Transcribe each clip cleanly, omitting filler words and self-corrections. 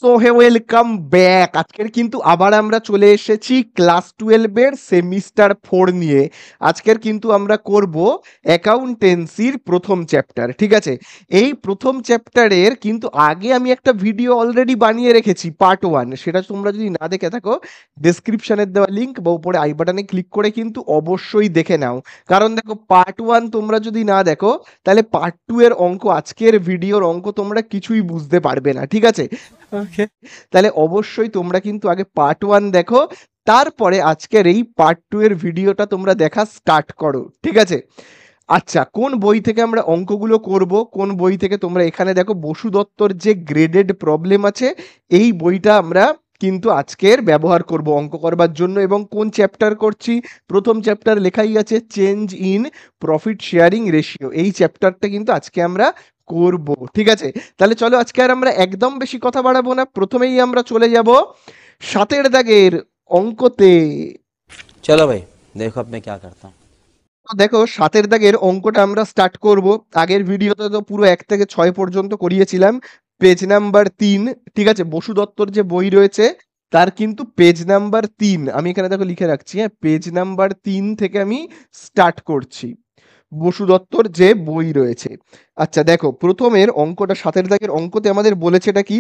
So hey welcome back. আজকের কিন্তু আবার আমরা চলে এসেছি ক্লাস 12 এর সেমিস্টার 4 নিয়ে। আজকের কিন্তু আমরা করব অ্যাকাউন্টেন্সির প্রথম চ্যাপ্টার, ঠিক আছে? এই প্রথম চ্যাপ্টারের কিন্তু আগে আমি একটা ভিডিও অলরেডি বানিয়ে রেখেছি পার্ট 1, সেটা তোমরা যদি না দেখে থাকো ডেসক্রিপশনের দেওয়া লিঙ্ক বা উপরে আই বাটনে ক্লিক করে কিন্তু অবশ্যই দেখে নাও। কারণ দেখো, পার্ট 1 তোমরা যদি না দেখো তাহলে পার্ট 2 এর অঙ্ক, আজকের ভিডিওর অঙ্ক তোমরা কিছুই বুঝতে পারবে না, ঠিক আছে? ওকে। তাহলে অবশ্যই তোমরা কিন্তু আগে পার্ট 1 দেখো, তারপরে আজকের এই পার্ট 2 এর ভিডিওটা তোমরা দেখা স্টার্ট করো, ঠিক আছে? আচ্ছা, কোন বই থেকে আমরা অঙ্কগুলো করব, কোন বই থেকে? তোমরা এখানে দেখো বসু দত্তর যে গ্রেডেড প্রবলেম আছে, এই বইটা আমরা কিন্তু আজকের ব্যবহার করব অঙ্ক করবার জন্য। এবং কোন চ্যাপ্টার করছি? প্রথম চ্যাপ্টার লেখাই আছে change in profit sharing ratio, এই চ্যাপ্টারটা কিন্তু আজকে আমরা করব, ঠিক আছে? তাহলে চলো আজকে আর আমরা একদম বেশি কথা বাড়াবো না, প্রথমেই আমরা চলে যাব 7 দাগের অঙ্কতে। चलो भाई, देखो अब मैं क्या करता हूँ। তো দেখো 7 দাগের অঙ্কটা আমরা স্টার্ট করব। আগের ভিডিওতে তো পুরো 1 থেকে 6 পর্যন্ত করিয়েছিলাম, পেজ নাম্বার 3, ঠিক আছে? বসু দত্তর যে বই রয়েছে তার কিন্তু পেজ নাম্বার 3 আমি এখানে দেখো লিখে রাখছি, হ্যাঁ, পেজ নাম্বার 3 থেকে আমি স্টার্ট করছি বসু দত্তর যে বই রয়েছে। আচ্ছা দেখো, প্রথমের অঙ্কটা 7 দাগের অঙ্কতে আমাদের বলেছেটা কি?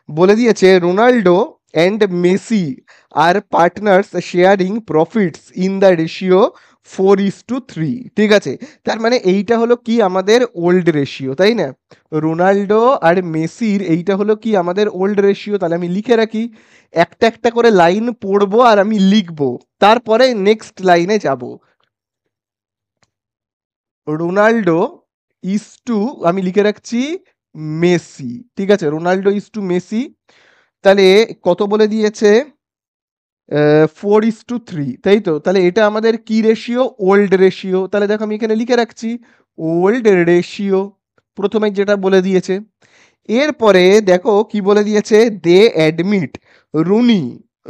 বলে দিয়েছে Ronaldo and Messi R partners sharing profits in the ratio 4:3, ঠিক আছে? তার মানে এইটা হলো কি আমাদের ওল্ড রেশিও, তাই না? রোনাল্ডো আর মেসির এইটা হলো কি আমাদের ওল্ড রেশিও। তাহলে আমি লিখে রাখি, একটা একটা করে লাইন পড়বো আর আমি লিখবো, তারপরে নেক্সট লাইনে যাব। রোনাল্ডো ইজ টু, আমি লিখে রাখছি মেসি, ঠিক আছে? Ronaldo is to Messi. তাহলে কত বলে দিয়েছে? 4:3, তাই তো? তাহলে এটা আমাদের কি রেশিও? Old ratio. তাহলে দেখো আমি এখানে লিখে রাখছি ওল্ড রেশিও, প্রথমে যেটা বলে দিয়েছে। এরপরে দেখো কি বলে দিয়েছে, দে অ্যাডমিট রুনি,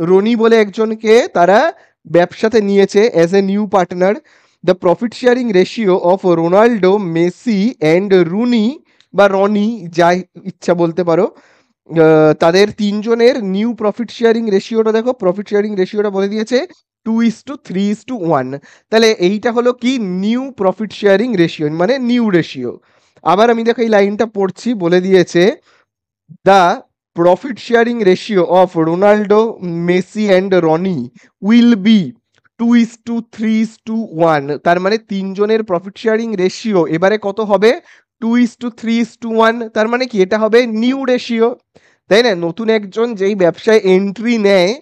রনি বলে একজনকে তারা ব্যবসাতে নিয়েছে as a new partner. The profit sharing ratio of Ronaldo, Messi and Rooney বা রনি, যা ইচ্ছা বলতে পারো, তাদের তিনজনের নিউ প্রফিট শেয়ারিং রেশিওটা দেখো, প্রফিট শেয়ারিং রেশিওটা বলে দিয়েছে 2:3:1। তাহলে এইটা হলো কি নিউ প্রফিট শেয়ারিং রেশিও, মানে নিউ রেশিও। আবার আমি দেখো এই লাইনটা পড়ছি, বলে দিয়েছে the profit sharing ratio of Ronaldo, Messi and Ronny will be 2:3:1। তার মানে তিনজনের প্রফিট শেয়ারিং রেশিও এবারে কত হবে? 2:3:1। তার মানে কি এটা হবে নিউ রেশিও, তাই না? নতুন একজন যেই ব্যবসায় এন্ট্রি নেয়,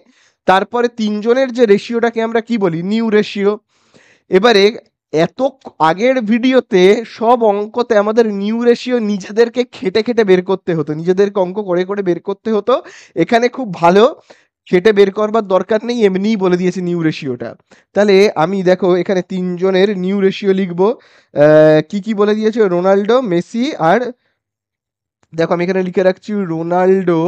তারপরে তিনজনের যে রেশিওটাকে আমরা কি বলি? New ratio. এবারে এত আগের ভিডিওতে সব অঙ্কতে আমাদের নিউ রেশিও নিজেদেরকে খেটে খেটে বের করতে হতো, নিজেদেরকে অঙ্ক করে করে বের করতে হতো। এখানে খুব ভালো খেটে বের করবার দরকার নেই, এমনিই বলে দিয়েছে নিউ রেশিওটা। তাহলে আমি দেখো এখানে তিনজনের নিউ রেশিও লিখবো। কি কি বলে দিয়েছে? রোনাল্ডো, মেসি আর, দেখো আমি এখানে লিখে রাখছি রোনাল্ডো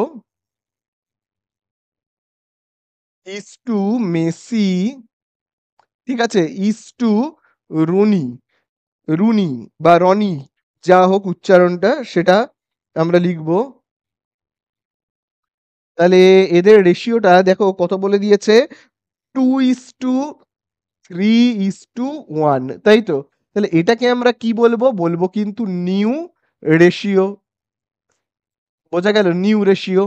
ইজ টু মেসি, ঠিক আছে, ইজ টু রুনি, রুনি বা রনি, যা হোক উচ্চারণটা সেটা আমরা লিখব। তাহলে এদের রেশিওটা দেখো কত বলে দিয়েছে, 2:3:1, তাই তো? তাহলে এটাকে আমরা কি বলবো? বলবো কিন্তু নিউ রেশিও। বোঝা গেল? New ratio.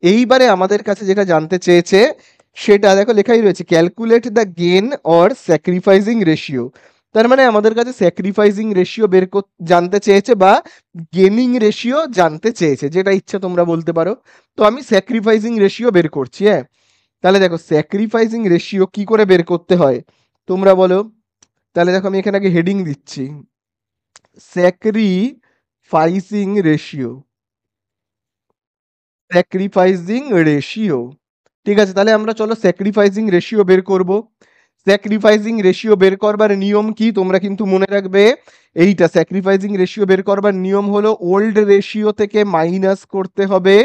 এইবারে আমাদের কাছে যেটা জানতে চেয়েছে সেটা দেখো লেখাই রয়েছে, calculate the gain or sacrificing ratio. তার মানে আমাদের কাছে স্যাক্রিফাইসিং রেশিও জানতে চেয়েছে বা গেনিং রেশিও জানতে চেয়েছে, যেটা ইচ্ছা তোমরা বলতে পারো। তো আমি স্যাক্রিফাইসিং রেশিও বের করছি, হ্যাঁ। তাহলে দেখো স্যাক্রিফাইসিং রেশিও কি করে বের করতে হয় তোমরা বলো? তাহলে দেখো আমি এখানে আগে হেডিং দিচ্ছি, স্যাক্রিফাইসিং রেশিও, স্যাক্রিফাইসিং রেশিও, ঠিক আছে? তাহলে আমরা চলো স্যাক্রিফাইসিং রেশিও বের করব। স্যাক্রিফাইসিং রেশিও বের করবার নিয়ম কি তোমরা কিন্তু মনে রাখবে এইটা। স্যাক্রিফাইসিং রেশিও বের করবার নিয়ম হলো ওল্ড রেশিও থেকে মাইনাস করতে হবে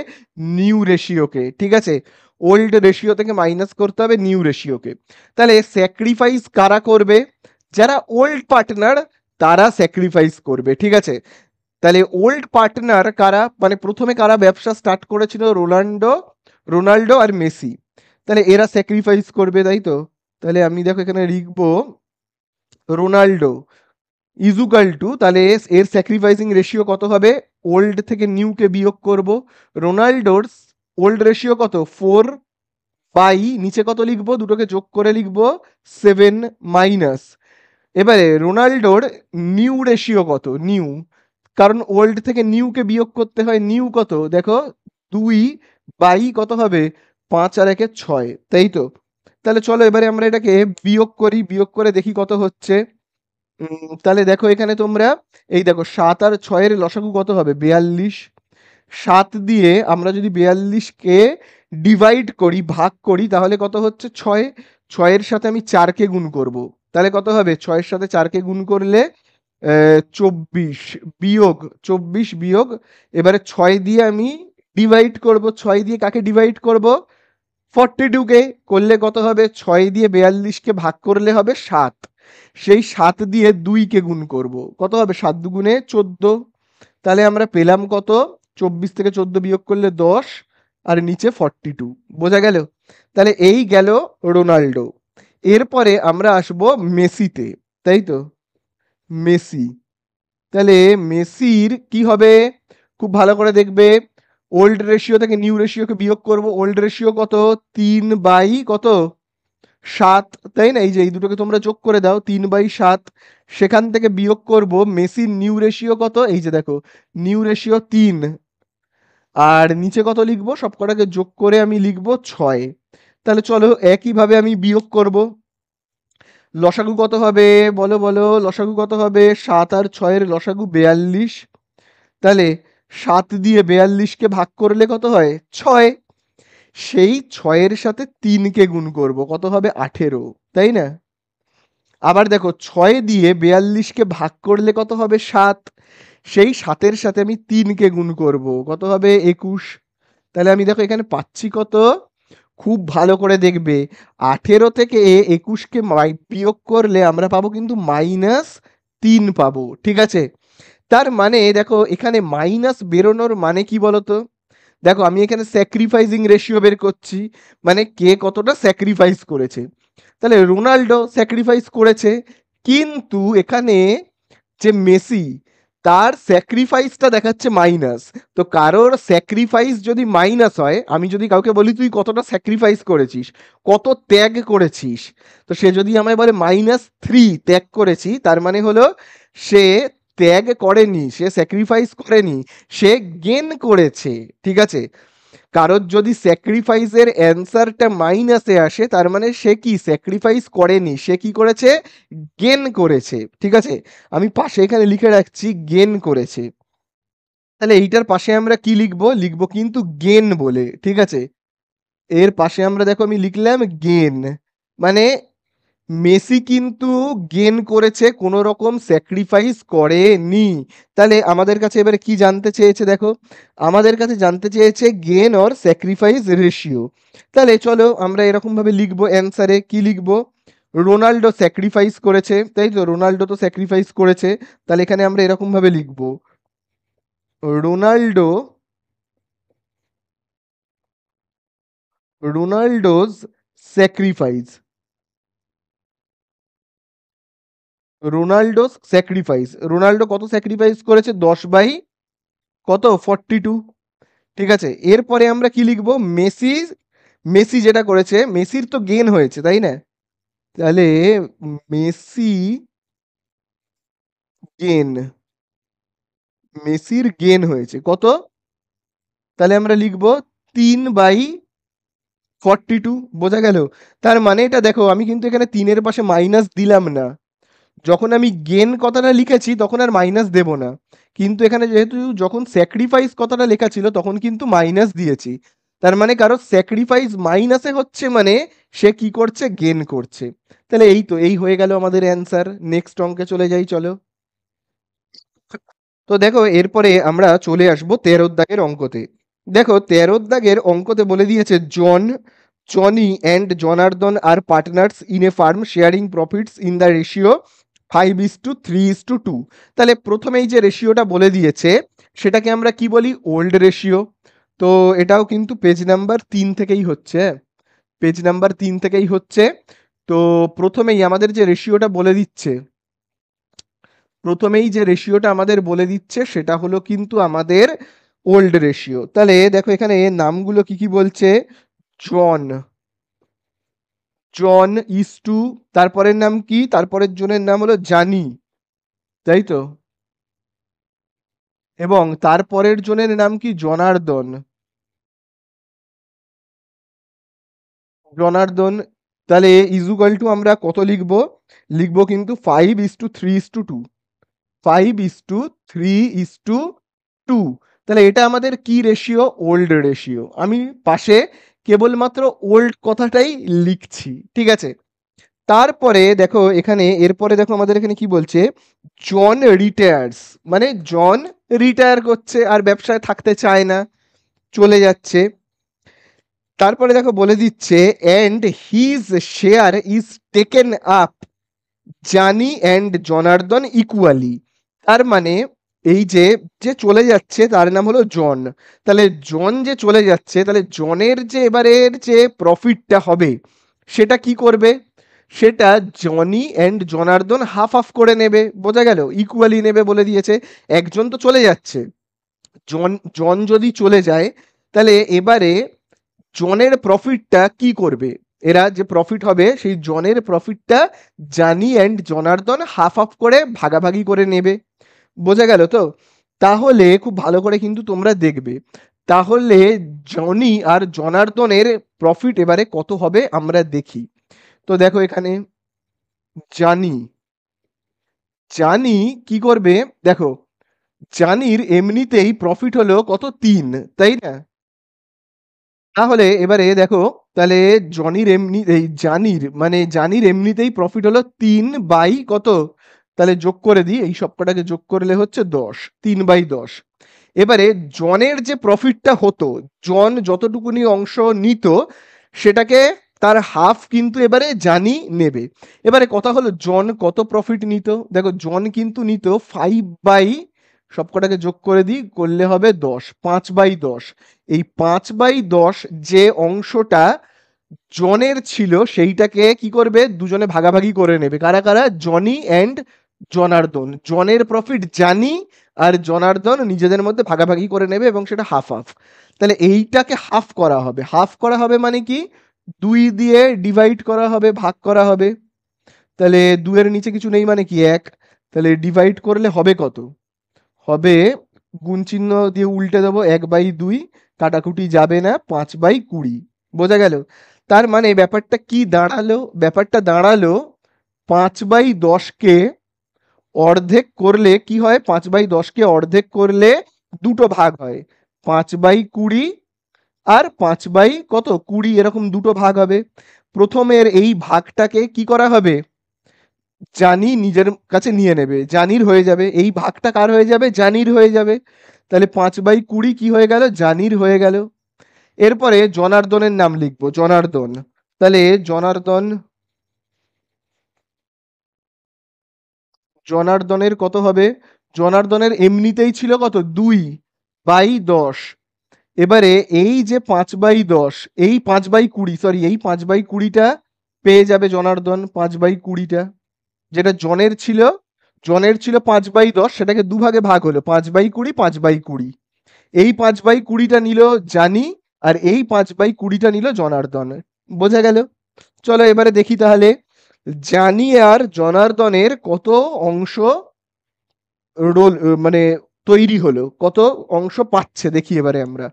নিউ রেশিওকে, ঠিক আছে? ওল্ড রেশিও থেকে মাইনাস করতে হবে নিউ রেশিওকে। তাহলে স্যাক্রিফাইস কারা করবে? যারা ওল্ড পার্টনার তারা স্যাক্রিফাইস করবে, ঠিক আছে? তাহলে ওল্ড পার্টনার কারা, মানে প্রথমে কারা ব্যবসা স্টার্ট করেছিল, রোনাল্ডো আর মেসি। তাহলে এরা স্যাক্রিফাইস করবে, তাই তো। তাহলে আমি দেখো এখানে লিখবো রোনাল্ডো ইজুকাল টু, তাহলে এর স্যাক্রিফাইসিং রেশিও কত হবে, ওল্ড থেকে নিউকে বিয়োগ করব। রোনাল্ডোর ওল্ড রেশিও কত, 4 বাই নিচে কত লিখবো, দুটোকে যোগ করে লিখবো 7 মাইনাস। এবারে রোনাল্ডোর নিউ রেশিও কত, নিউ, কারণ ওল্ড থেকে নিউকে বিয়োগ করতে হয়, নিউ কত দেখো 2 বাই কত হবে 5 আর 1 6, তাই তো। তাহলে চলো এবারে আমরা এটাকে বিয়োগ করি, বিয়োগ করে দেখি কত হচ্ছে। তাহলে দেখো এখানে তোমরা এই দেখো 7 আর 6 এর লসাগু কত হবে 42। 7 দিয়ে আমরা যদি 42কে ডিভাইড করি, ভাগ করি, তাহলে কত হচ্ছে 6। 6 এর সাথে আমি 4কে গুণ করব, তাহলে কত হবে 6 এর সাথে 4কে গুণ করলে 24 বিয়োগ 24 বিয়োগ, এবারে 6 দিয়ে আমি ডিভাইড করব, 6 দিয়ে কাকে ডিভাইড করব 42কে, করলে কত হবে 6 দিয়ে 42কে ভাগ করলে হবে 7, সেই 7 দিয়ে 2কে গুণ করব, কত হবে 7 দুগুণে 14। তাহলে আমরা পেলাম কত, 24 থেকে 14 বিয়োগ করলে 10 আর নিচে 42, বোঝা গেল। তাহলে এই গেল রোনাল্ডো। এরপরে আমরা আসবো মেসিতে, তাই তো, মেসি। তাহলে মেসির কি হবে, খুব ভালো করে দেখবে, ওল্ড রেশিও থেকে নিউ রেশিওকে বিয়োগ করব। ওল্ড রেশিও কত 3 বাই কত 7, তাই না, এই যে এই দুটোকে তোমরা যোগ করে দাও 3 বাই 7, সেখান থেকে বিয়োগ করব মেসির নিউ রেশিও কত, এই যে দেখো নিউ রেশিও 3, আর নিচে কত লিখবো, সব কটাকে যোগ করে আমি লিখবো 6। তাহলে চলো একইভাবে আমি বিয়োগ করব। লসাগু কত হবে বলো বলো, লসাগু কত হবে 7 আর 6 এর লসাগু 42। তাহলে 7 দিয়ে 42কে ভাগ করলে কত হয় 6, সেই 6 এর সাথে 3কে গুণ করব, কত হবে 18, তাই না। আবার দেখো 6 দিয়ে 42কে ভাগ করলে কত হবে 7, সেই 7-এর সাথে আমি 3কে গুণ করব, কত হবে 21। তাহলে আমি দেখো এখানে পাচ্ছি কত, খুব ভালো করে দেখবে, 18 থেকে 21কে বিয়োগ করলে আমরা পাবো কিন্তু -3 পাবো, ঠিক আছে। তার মানে দেখো এখানে মাইনাস বেরোনোর মানে কি বলতো, দেখো আমি এখানে স্যাক্রিফাইসিং রেশিও বের করছি, মানে কে কতটা স্যাক্রিফাইস করেছে। তাহলে রোনাল্ডো স্যাক্রিফাইস করেছে, কিন্তু এখানে যে মেসি, তার স্যাক্রিফাইসটা দেখাচ্ছে মাইনাস। তো কারোর স্যাক্রিফাইস যদি মাইনাস হয়, আমি যদি কাউকে বলি তুই কতটা স্যাক্রিফাইস করেছিস, কত ত্যাগ করেছিস, তো সে যদি আমায় বলে -3 ত্যাগ করেছি, তার মানে হলো সে ত্যাগ করেনি, সে স্যাক্রিফাইস করেনি, সে গেন করেছে, ঠিক আছে। কারোর যদি স্যাক্রিফাইসের অ্যান্সারটা মাইনাসে আসে, তার মানে সে কি স্যাক্রিফাইস করেনি, সে কি করেছে গেন করেছে, ঠিক আছে। আমি পাশে এখানে লিখে রাখছি গেন করেছে। তাহলে এইটার পাশে আমরা কি লিখবো, লিখবো কিন্তু গেন বলে, ঠিক আছে। এর পাশে আমরা দেখো আমি লিখলাম গেন, মানে মেসি কিন্তু গেন করেছে, কোনো রকম স্যাক্রিফাইস করেনি। তাহলে আমাদের কাছে এবারে কি জানতে চেয়েছে দেখো, আমাদের কাছে জানতে চেয়েছে গেন অর স্যাক্রিফাইস রেশিও। তাহলে চলো আমরা এরকম ভাবে লিখবো, অ্যান্সারে কি লিখবো, রোনাল্ডো স্যাক্রিফাইস করেছে, তাই তো, রোনাল্ডো তো স্যাক্রিফাইস করেছে। তাহলে এখানে আমরা এরকম ভাবে লিখবো, রোনাল্ডো রোনাল্ডোজ স্যাক্রিফাইস, রোনাল্ডোস স্যাক্রিফাইস, রোনাল্ডো কত স্যাক্রিফাইস করেছে 10 বাই কত 42, ঠিক আছে। এরপরে আমরা কি লিখবো, মেসি, মেসি যেটা করেছে, মেসির তো গেন হয়েছে, তাই না। তাহলে মেসি গেন, মেসির গেন হয়েছে কত, তাহলে আমরা লিখবো 3/42, বোঝা গেল। তার মানে এটা দেখো আমি কিন্তু এখানে 3-এর পাশে মাইনাস দিলাম না, যখন আমি গেন কথাটা লিখেছি তখন আর মাইনাস দেব না, কিন্তু এখানে যেহেতু যখন স্যাক্রিফাইস কথাটা লেখা ছিল তখন কিন্তু মাইনাস দিয়েছি। তার মানে কারো স্যাক্রিফাইস মাইনাসে হচ্ছে মানে সে কি করছে গেন করছে। তাহলে এই তো, এই হয়ে গেল আমাদের অ্যান্সার। নেক্সট অঙ্কে চলে যাই চলো। তো দেখো এরপরে আমরা চলে আসবো 13 দাগের অঙ্কতে। দেখো 13 দাগের অঙ্কতে বলে দিয়েছে Johnny and Janardan are partners in a firm sharing profits in the ratio 5:3:2। তাহলে প্রথমেই যে রেশিওটা বলে দিয়েছে সেটাকে আমরা কি বলি, ওল্ড রেশিও। তো এটাও কিন্তু পেজ নাম্বার 3 থেকেই হচ্ছে, পেজ নাম্বার 3 থেকেই হচ্ছে। তো প্রথমেই আমাদের যে রেশিওটা বলে দিচ্ছে, প্রথমেই যে রেশিওটা আমাদের বলে দিচ্ছে সেটা হলো কিন্তু আমাদের ওল্ড রেশিও। তাহলে দেখো এখানে নামগুলো কি কি বলছে, জন, জন ইজ টু, তারপরের নাম কি, তারপরের জনের নাম হলো জানি, তাই তো, এবং তারপরের জনের নাম কি, জনার্দন, জনার্দন। তাহলে ইজুকাল টু আমরা কত লিখবো, লিখবো কিন্তু 5:3:2, 5:3:2। তাহলে এটা আমাদের কি রেশিও, ওল্ড রেশিও। আমি পাশে কেবলমাত্র ওল্ড কথাটাই লিখছি, ঠিক আছে। তারপরে দেখো এখানে, এরপরে দেখো আমাদের এখানে কি বলছে, জন রিটায়ার্স, মানে জন রিটায়ার করছে, আর ব্যবসায় থাকতে চায় না, চলে যাচ্ছে। তারপরে দেখো বলে দিচ্ছে and his share is taken up জানি অ্যান্ড জনার্দন ইকুয়ালি। তার মানে এই যে যে চলে যাচ্ছে তার নাম হলো জন। তাহলে জন যে চলে যাচ্ছে, তাহলে জনের যে এবারের যে প্রফিটটা হবে সেটা কি করবে, সেটা Johnny and Janardan half half করে নেবে, বোঝা গেল, ইকুয়ালি নেবে বলে দিয়েছে। একজন তো চলে যাচ্ছে, জন, জন যদি চলে যায় তাহলে এবারে জনের প্রফিটটা কি করবে, এরা যে প্রফিট হবে সেই জনের প্রফিটটা জানি অ্যান্ড জনার্দন হাফ হাফ করে ভাগাভাগি করে নেবে, বোঝা গেল তো। তাহলে খুব ভালো করে কিন্তু তোমরা দেখবে, তাহলে জনি আর জনার্দনের প্রফিট এবারে কত হবে আমরা দেখি। তো দেখো এখানে জানি, জানি কি করবে, দেখো জানির এমনিতেই প্রফিট হলো কত, 3, তাই না। তাহলে এবারে দেখো, তাহলে জনির এমনি এই জানির মানে জানির এমনিতেই প্রফিট হলো 3 বাই কত, তাহলে যোগ করে দিই, এই সবকটাকে যোগ করলে হচ্ছে 10, 3/10। এবারে জনের যে প্রফিটটা হতো, জন যতটুকুনি অংশ নিত সেটাকে তার হাফ কিন্তু এবারে জানি নেবে। এবারে কথা হলো জন কত প্রফিট নিত, দেখো জন কিন্তু নিত 5 বাই, সবকটাকে যোগ করে দিই, করলে হবে 10, 5/10। এই 5/10 যে অংশটা জনের ছিল সেইটাকে কি করবে, দুজনে ভাগাভাগি করে নেবে, কারা কারা, জনি অ্যান্ড জনার্দন। জনের প্রফিট জানি আর জনার্দন নিজেদের মধ্যে ভাগাভাগি করে নেবে এবং সেটা হাফ হাফ। তাহলে এইটাকে হাফ করা হবে, হাফ করা হবে মানে কি, 2 দিয়ে ডিভাইড করা হবে, ভাগ করা হবে। তাহলে 2 এর নিচে কিছু নেই মানে কি 1, তাহলে ডিভাইড করলে হবে কত, হবে গুণ চিহ্ন দিয়ে উল্টে দেবো, 1/2, কাটাকুটি যাবে না, 5/20, বোঝা গেল। তার মানে ব্যাপারটা কি দাঁড়ালো, ব্যাপারটা দাঁড়ালো 5/10কে অর্ধেক করলে কি হয়, 5/10কে অর্ধেক করলে দুটো ভাগ হয়, 5/20 আর 5/20 এরকম দুটো ভাগ হবে। প্রথমের এই ভাগটাকে কি করা হবে, জানি নিজের কাছে নিয়ে নেবে, জানির হয়ে যাবে, এই ভাগটা কার হয়ে যাবে, জানির হয়ে যাবে। তাহলে 5/20 কি হয়ে গেল, জানির হয়ে গেল। এরপরে জনার্দনের নাম লিখবো, জনার্দন। তাহলে জনার্দন, জনার্দনের কত হবে, জনার্দনের এমনিতেই ছিল কত, 2/10। এবারে এই যে 5/10, এই 5/20, সরি এই 5/20টা পেয়ে যাবে জনার্দন, 5/20টা যেটা জনের ছিল, জনের ছিল 5/10, সেটাকে দুভাগে ভাগ হলো, 5/20, 5/20। এই 5/20টা নিল জানি, আর এই 5/20টা নিল জনার্দন, বোঝা গেল। চলো এবারে দেখি তাহলে জানি আর জনার্দনের কত অংশ রোল মানে তৈরি হলো, কত অংশ পাচ্ছে দেখি এবারে আমরা।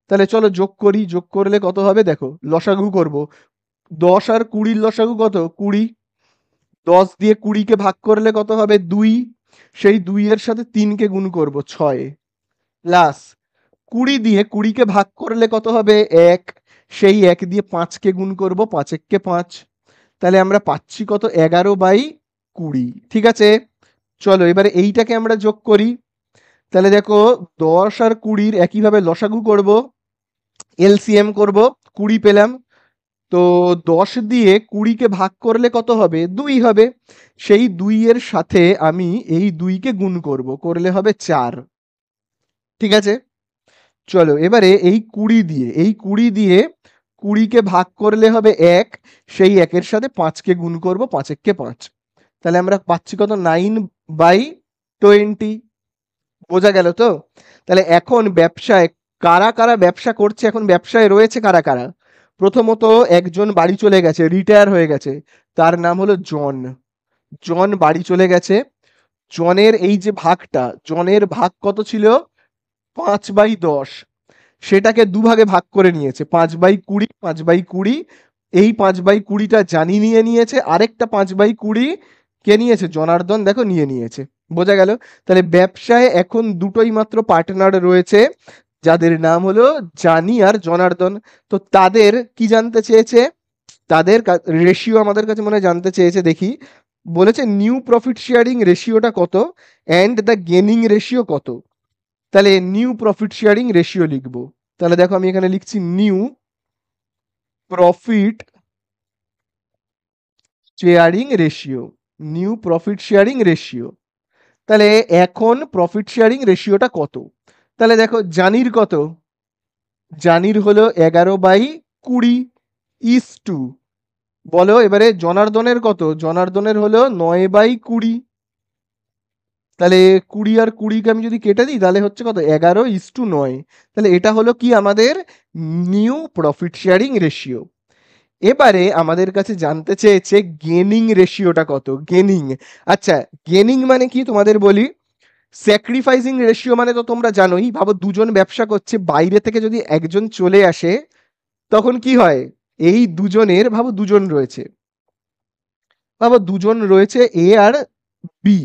তাহলে চলো যোগ করি, যোগ করলে কত হবে দেখো, লসাগু করব, 10 আর 20 লসাগু কত, 20, 10 দিয়ে 20কে ভাগ করলে কত হবে, 2, সেই 2 এর সাথে 3কে গুণ করব, 6, প্লাস 20 দিয়ে 20কে ভাগ করলে কত হবে, 1, সেই 1 দিয়ে 5কে গুণ করব, 5 একে 5, তাহলে আমরা পাচ্ছি কত, 11/20, ঠিক আছে। চলো এবারে এইটাকে আমরা যোগ করি, তাহলে দেখো 10 আর 20 একইভাবে লসাগু করব, এলসিএম করব, 20 পেলাম, তো 10 দিয়ে 20-কে ভাগ করলে কত হবে? 2 হবে। সেই 2 এর সাথে আমি এই 2-কে গুণ করব, করলে হবে 4। ঠিক আছে? চলো এবারে এই 20 দিয়ে 20-কে ভাগ করলে হবে 1, সেই 1-এর সাথে 5-কে গুণ করব, 5 একে 5। তাহলে আমরা পাচ্ছি কত? 9/20। বোঝা গেল তো? তাহলে এখন ব্যবসায় কারা কারা ব্যবসা করছে, এখন ব্যবসায় রয়েছে কারা কারা? প্রথমত একজন বাড়ি চলে গেছে, রিটায়ার হয়ে গেছে, তার নাম হলো জন। জন বাড়ি চলে গেছে। জনের এই যে ভাগটা, জনের ভাগ কত ছিল? 5/10। সেটাকে দুভাগে ভাগ করে নিয়েছে, 5/20, 5/20। এই 5/20টা জানি নিয়ে নিয়েছে, আরেকটা 5/20 কে নিয়েছে? জনার্দন দেখো নিয়ে নিয়েছে। বোঝা গেল? তাহলে ব্যবসায় এখন দুটোই মাত্র পার্টনার রয়েছে, যাদের নাম হলো জানি আর জনার্দন। তো তাদের কি জানতে চেয়েছে? তাদের রেশিও আমাদের কাছে মনে হয় জানতে চেয়েছে, দেখি। বলেছে নিউ প্রফিট শেয়ারিং রেশিওটা কত অ্যান্ড দ্য গেনিং রেশিও কত। তাহলে নিউ প্রফিট শেয়ারিং রেশিও লিখবো। তাহলে দেখো আমি এখানে লিখছি new profit sharing ratio. New profit sharing ratio. তাহলে এখন প্রফিট শেয়ারিং রেশিওটা কত? তাহলে দেখো জানির কত? জানির হলো 11/20 ইস টু, বলো এবারে জনার্দনের কত? জনার্দনের হলো 9/20। তাহলে 20 আর 20-কে আমি যদি কেটে দিই তাহলে হচ্ছে কত? 11/9। তাহলে এটা হলো কি আমাদের নিউ প্রফিট শেয়ারিং রেশিও। এবারে আমাদের কাছে জানতে চেয়েছে গেনিং রেশিওটা কত। গেনিং, আচ্ছা গেনিং মানে কি তোমাদের বলি। স্যাক্রিফাইসিং রেশিও মানে তো তোমরা জানোই, ভাবো দুজন ব্যবসা করছে, বাইরে থেকে যদি একজন চলে আসে তখন কি হয়? এই দুজনের, ভাবো দুজন রয়েছে, ভাবো দুজন রয়েছে, এ আর বি।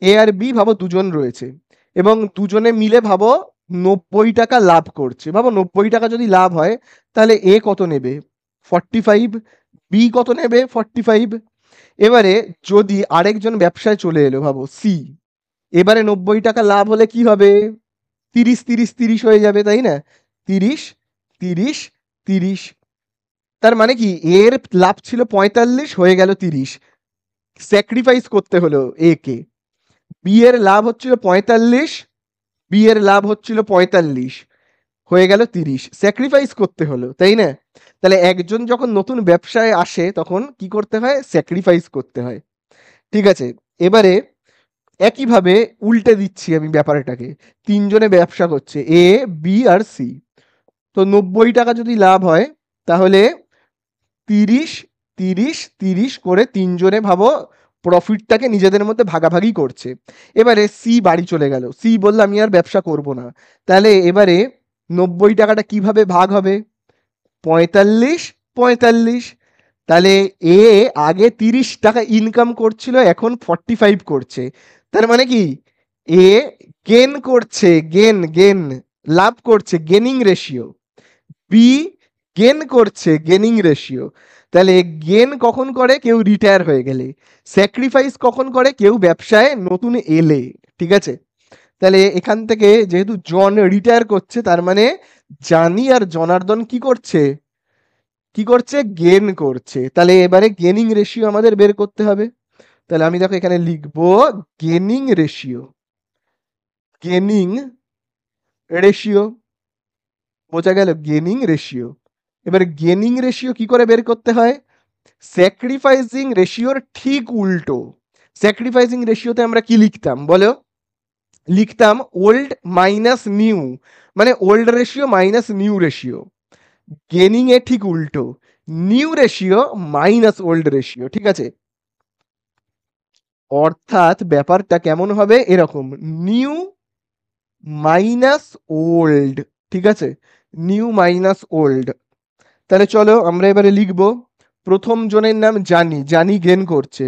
এ আর বি ভাবো দুজন রয়েছে, এবং দুজনে মিলে ভাবো 90 টাকা লাভ করছে। ভাবো 90 টাকা যদি লাভ হয় তাহলে এ কত নেবে? 45। বি কত নেবে? 45। এবারে যদি আরেকজন ব্যবসায় চলে এলো, ভাবো সি, এবারে 90 টাকা লাভ হলে কি হবে? 30 হয়ে যাবে, তাই না? 30 30 30। তার মানে কি এর লাভ ছিল 45, হয়ে গেল 30। স্যাক্রিফাইস করতে হলো এ কে। বি এর লাভ হচ্ছিল 45, বি এর লাভ হচ্ছিল 45, হয়ে গেল 30। স্যাক্রিফাইস করতে হলো, তাই না? তাহলে একজন যখন নতুন ব্যবসায় আসে তখন কি করতে হয়? স্যাক্রিফাইস করতে হয়। ঠিক আছে, এবারে একইভাবে উল্টে দিচ্ছি আমি ব্যাপারটাকে। তিনজনে ব্যবসা করছে, এ বি আর সি। তো 90 টাকা যদি লাভ হয় তাহলে 30 30 30 করে তিনজনে ভাবো প্রফিটটাকে নিজেদের মধ্যে ভাগাভাগি করছে। এবারে সি বাড়ি চলে গেল, সি বললো আমি আর ব্যবসা করব না। তাহলে এবারে 90 টাকাটা কিভাবে ভাগ হবে? 45 45। তাহলে এ আগে 30 টাকা ইনকাম করছিল, এখন 45 করছে। তার মানে কি এ গেন করছে, গেন গেন, লাভ করছে, গেনিং রেশিও। বি গেন করছে, গেনিং রেশিও। তাহলে গেন কখন করে? কেউ রিটায়ার হয়ে গেলে। স্যাক্রিফাইস কখন করে? কেউ ব্যবসায় নতুন এলে। ঠিক আছে, তাহলে এখান থেকে যেহেতু জন রিটায়ার করছে, তার মানে জানি আর জনার্দন কি করছে? কি করছে? গেন করছে। তাহলে এবারে গেনিং রেশিও আমাদের বের করতে হবে। তাহলে আমি দেখো এখানে লিখবো গেনিং রেশিও। গেনিং রেশিও, বোঝা গেল? Gaining ratio. এবার গেনিং রেশিও কি করে বের করতে হয়? স্যাক্রিফাইসিং রেশিওর ঠিক উল্টো। স্যাক্রিফাইসিং রেশিওতে আমরা কি লিখতাম বলো? লিখতাম ওল্ড মাইনাস নিউ, মানে old ratio minus new ratio. Gaining এ ঠিক উল্টো, new ratio minus old ratio. ঠিক আছে, অর্থাৎ ব্যাপারটা কেমন হবে? এরকম, নিউ মাইনাস ওল্ড। ঠিক আছে, নিউ মাইনাস ওল্ড। তাহলে চলো আমরা এবারে লিখবো। প্রথম জনের নাম জানি, জানি গেন করছে।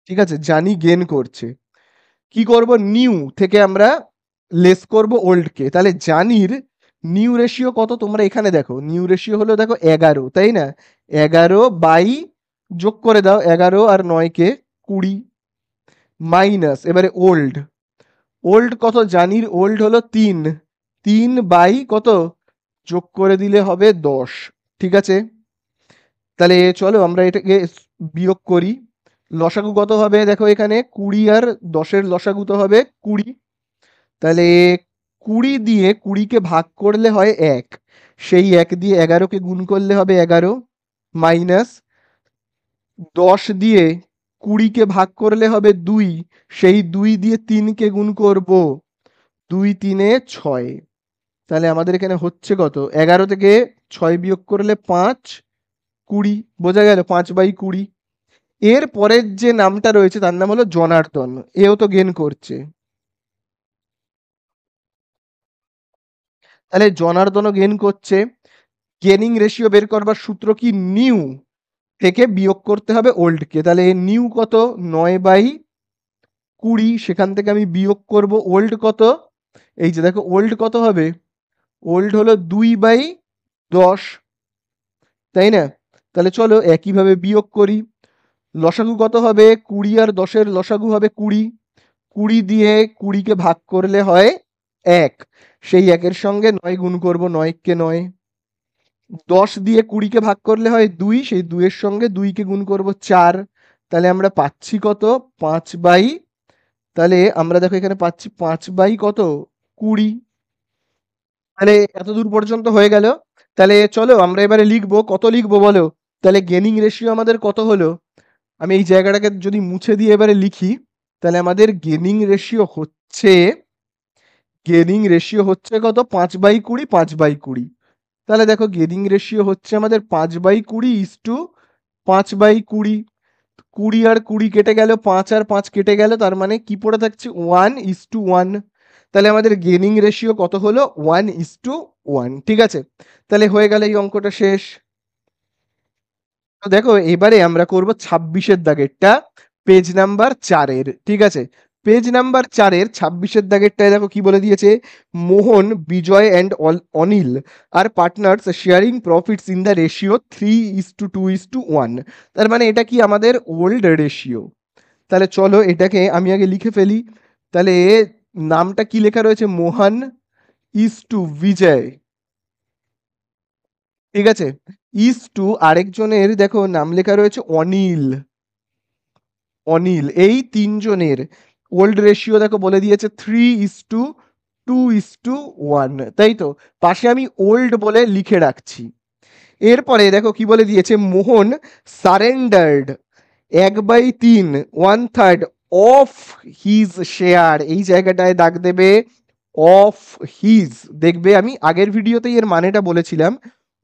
ঠিক আছে, জানি গেন করছে। কি করব? নিউ থেকে আমরা লেস করব ওল্ড কে। তাহলে জানির নিউ রেশিও কত? তোমরা এখানে দেখো, নিউ রেশিও হলো দেখো 11, তাই না? 11 বাই, যোগ করে দাও 11 আর 9-কে 20, মাইনাস এবারে ওল্ড। ওল্ড কত? জানির ওল্ড হলো 3, 3 বাই কত যোগ করে দিলে হবে 10। ঠিক আছে, তাহলে চলো আমরা এটাকে বিয়োগ করি। লসাগু কত হবে দেখো, এখানে 20 আর 10-এর লসাগু তো হবে 20। তাহলে 20 দিয়ে 20-কে ভাগ করলে হয় 1, সেই 1 দিয়ে 11-কে গুণ করলে হবে 11, মাইনাস 10 দিয়ে 20-কে ভাগ করলে হবে 2, সেই 2 দিয়ে 3-কে গুণ করব, 2 3 6। তাহলে আমাদের এখানে হচ্ছে কত, 11 থেকে 6 বিয়োগ করলে 5, 20, বোঝা গেল 5/20। এর পরের যে নামটা রয়েছে তার নাম হলো জনার্দন, এও তো গেন করছে। তাহলে জনার্দনও গেন করছে। গেনিং রেশিও বের করবার সূত্র কি, নিউ থেকে বিয়োগ করতে হবে ওল্ডকে। তাহলে নিউ কত, 9/20, সেখান থেকে আমি বিয়োগ করব ওল্ড কত, এই যে দেখো ওল্ড কত হবে, ওল্ড হলো 2/10, তাই না? তাহলে চলো একইভাবে বিয়োগ করি। লসাগু কত হবে, 20 আর 10-এর লসাগু হবে 20, 20 দিয়ে 20-কে ভাগ করলে হয় 1, সেই 1-এর সঙ্গে 9 গুণ করব, 9-কে 9। 10 দিয়ে 20-কে ভাগ করলে হয় 2, সেই 2-এর সঙ্গে 2-কে গুণ করব 4। তাহলে আমরা পাচ্ছি কত, 5 তাহলে আমরা দেখো এখানে পাচ্ছি 5 কত 20। তাহলে এত দূর পর্যন্ত হয়ে গেল। তাহলে চলো আমরা এবারে লিখবো, কত লিখবো বলো। তাহলে গেনিং রেশিও আমাদের কত হলো, আমি এই জায়গাটাকে যদি মুছে দিয়ে এবারে লিখি, তাহলে আমাদের গেনিং রেশিও হচ্ছে কত, 5/20, 5/20। তাহলে দেখো গেনিং রেশিও হচ্ছে আমাদের 5/20 = 5/20। 20 আর 20 কেটে গেল, 5 আর 5 কেটে গেল, তার মানে কি পড়ে থাকছে, 1:1। তাহলে আমাদের গেনিং রেশিও কত হলো, 1:1। ঠিক আছে, তাহলে হয়ে গেল এই অঙ্কটা শেষ। তো দেখো এবারে আমরা করব 26-এর দাগেরটা, পেজ নাম্বার 4-এর। ঠিক আছে, পেজ নাম্বার 4-এর 26-এর দাগেরটায় দেখো কি বলে দিয়েছে, Mohan, Vijay and Anil are partners sharing profits in the ratio 3:2:1। তার মানে এটা কি আমাদের ওল্ড রেশিও। তাহলে চলো এটাকে আমি আগে লিখে ফেলি। তাহলে নামটা কি লেখা রয়েছে, মোহন বিজয়। ঠিক আছে, আরেকজনের দেখো নাম লেখা রয়েছে অনিল। এই তিনজনের ওল্ড রেশিও দেখো বলে দিয়েছে 3:2:1, তাই তো, পাশে আমি ওল্ড বলে লিখে রাখছি। এরপরে দেখো কি বলে দিয়েছে, মোহন সারেন্ডার্ড 1/3, 1/3 অফ হিজ শেয়ার, এই জায়গাটায় দাগ দেবে অফ হিজ। দেখবে আমি আগের ভিডিওতেই এর মানেটা বলেছিলাম,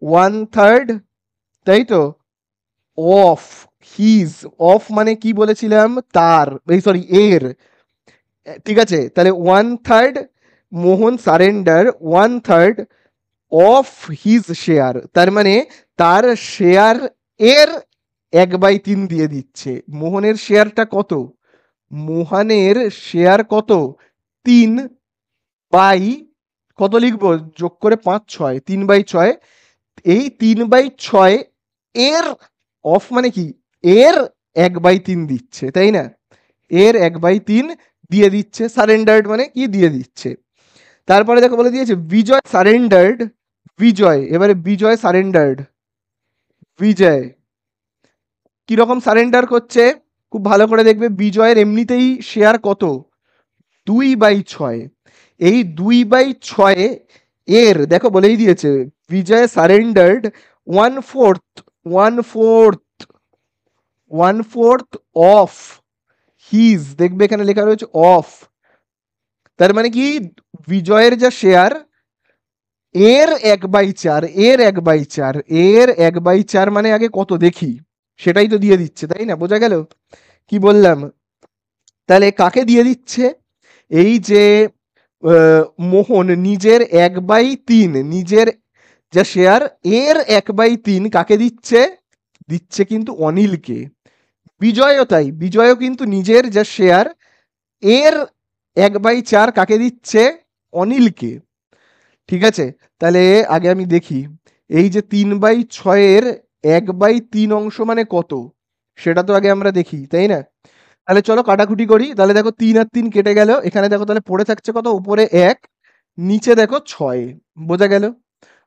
1/3, তাই তো, অফ হিজ, অফ মানে কি বলেছিলাম, তার, এই সরি এর। ঠিক আছে, তাহলে 1/3, মোহন সারেন্ডার 1/3 অফ হিজ শেয়ার, তার মানে তার শেয়ার এর 1/3 দিয়ে দিচ্ছে। মোহনের শেয়ারটা কত, মোহনের শেয়ার কত, 3 বাই কত লিখবো, যোগ করে 5 6, 3/6। এই 3/6 এর অফ মানে কি, এর 1/3 দিচ্ছে, তাই না, এর 1/3 দিয়ে দিচ্ছে, সারেন্ডার্ড মানে কি দিয়ে দিচ্ছে। তারপরে দেখো বলে দিয়েছে বিজয় সারেন্ডার্ড, বিজয়, এবারে বিজয় সারেন্ডার্ড, বিজয় কিরকম সারেন্ডার করছে, খুব ভালো করে দেখবে, বিজয়ের এমনিতেই শেয়ার কত, 2/6। এই 2/6 এর দেখো বলেই দিয়েছে, বিজয় সারেন্ডার্ড 1/4, 1/4, 1/4 অফ হিজ, দেখবে এখানে লেখা রয়েছে অফ, তার মানে কি বিজয়ের যা শেয়ার এর 1/4, এর 1/4, এর 1/4 মানে আগে কত দেখি, সেটাই তো দিয়ে দিচ্ছে, তাই না, বোঝা গেল কি বললাম। তাহলে কাকে দিয়ে দিচ্ছে, এই যে মোহন নিজের 1/3, নিজের যা শেয়ার এর 1/3 কাকে দিচ্ছে, দিচ্ছে কিন্তু অনিলকে। বিজয়ও তাই, বিজয়ও কিন্তু নিজের যা শেয়ার এর 1/4 কাকে দিচ্ছে, অনিলকে। ঠিক আছে, তাহলে আগে আমি দেখি, এই যে 3/6-এর 1/3 অংশ মানে কত, সেটা তো আগে আমরা দেখি, তাই না। তাহলে চলো কাটাকুটি করি। তাহলে দেখো 3 আর 3 কেটে গেল, এখানে দেখো তাহলে পড়ে থাকছে কত, উপরে 1, নিচে দেখো 6, বোঝা গেল?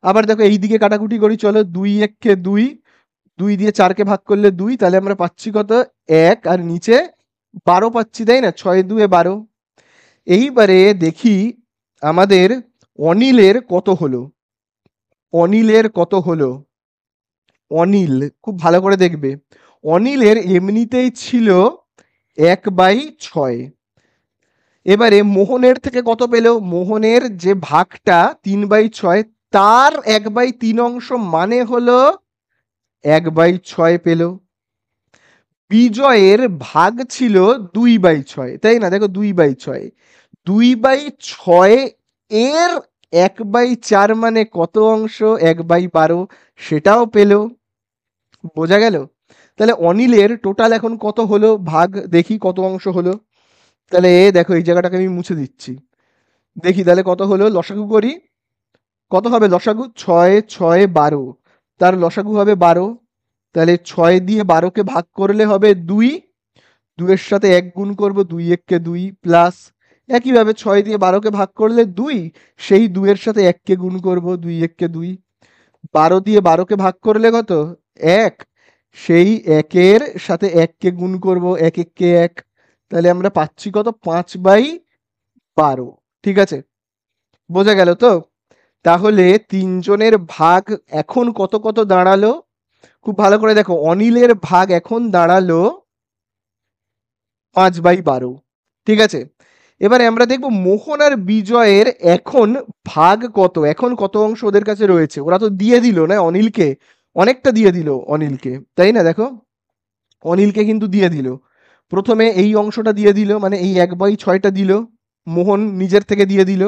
আবার দেখো এই দিকে কাটাকুটি করি, চলো 2 1 2, 2 দিয়ে 4 কে ভাগ করলে 2, তাহলে আমরা পাচ্ছি কত 1, আর নিচে 12 পাচ্ছি, তাই না? 6 2 12। এইবারে দেখি আমাদের অনিলের কত হলো। অনিলের কত হলো? অনিল খুব ভালো করে দেখবে, অনিলের এমনিতেই ছিল 1/6। এবারে মোহনের থেকে কত পেল? মোহনের যে ভাগটা 3/6, তার 1/3 অংশ মানে হলো 1/6 পেল। বিজয়ের ভাগ ছিল 2/6, তাই না? দেখো 2/6, 2/6 এর 1/4 মানে কত অংশ? 1/12, সেটাও পেল। বোঝা গেল? তাহলে অনিলের টোটাল এখন কত হলো ভাগ, দেখি কত অংশ হলো। তাহলে দেখো এই জায়গাটাকে আমি মুছে দিচ্ছি, দেখি তাহলে কত হলো। লসাগু করি, কত হবে লসাগু? 6 6 12, তার লসাগু হবে 12। তাহলে 6 দিয়ে 12কে ভাগ করলে হবে 2, 2 এর সাথে 1 গুণ করব, 2 1 কে 2, প্লাস একইভাবে 6 দিয়ে 12কে ভাগ করলে 2, সেই 2 এর সাথে 1 কে গুণ করব, 2 1 কে 2। 12 দিয়ে 12কে ভাগ করলে কত? 1, সেই 1 এর সাথে 1 কে গুণ করব, 1 1 কে 1। তাহলে আমরা পাচ্ছি কত? 5/12। ঠিক আছে, বোঝা গেল তো? তাহলে তিনজনের ভাগ এখন কত কত দাঁড়ালো? খুব ভালো করে দেখো, অনিলের ভাগ এখন দাঁড়ালো 5/12। ঠিক আছে, এবারে আমরা দেখব মোহন আর বিজয়ের এখন ভাগ কত, এখন কত অংশ ওদের কাছে রয়েছে। ওরা তো দিয়ে দিল না অনিলকে, অনেকটা দিয়ে দিল অনিলকে, তাই না? দেখো অনিলকে কিন্তু দিয়ে দিল, প্রথমে এই অংশটা দিয়ে দিল, মানে এই 1/6টা দিল, মোহন নিজের থেকে দিয়ে দিল।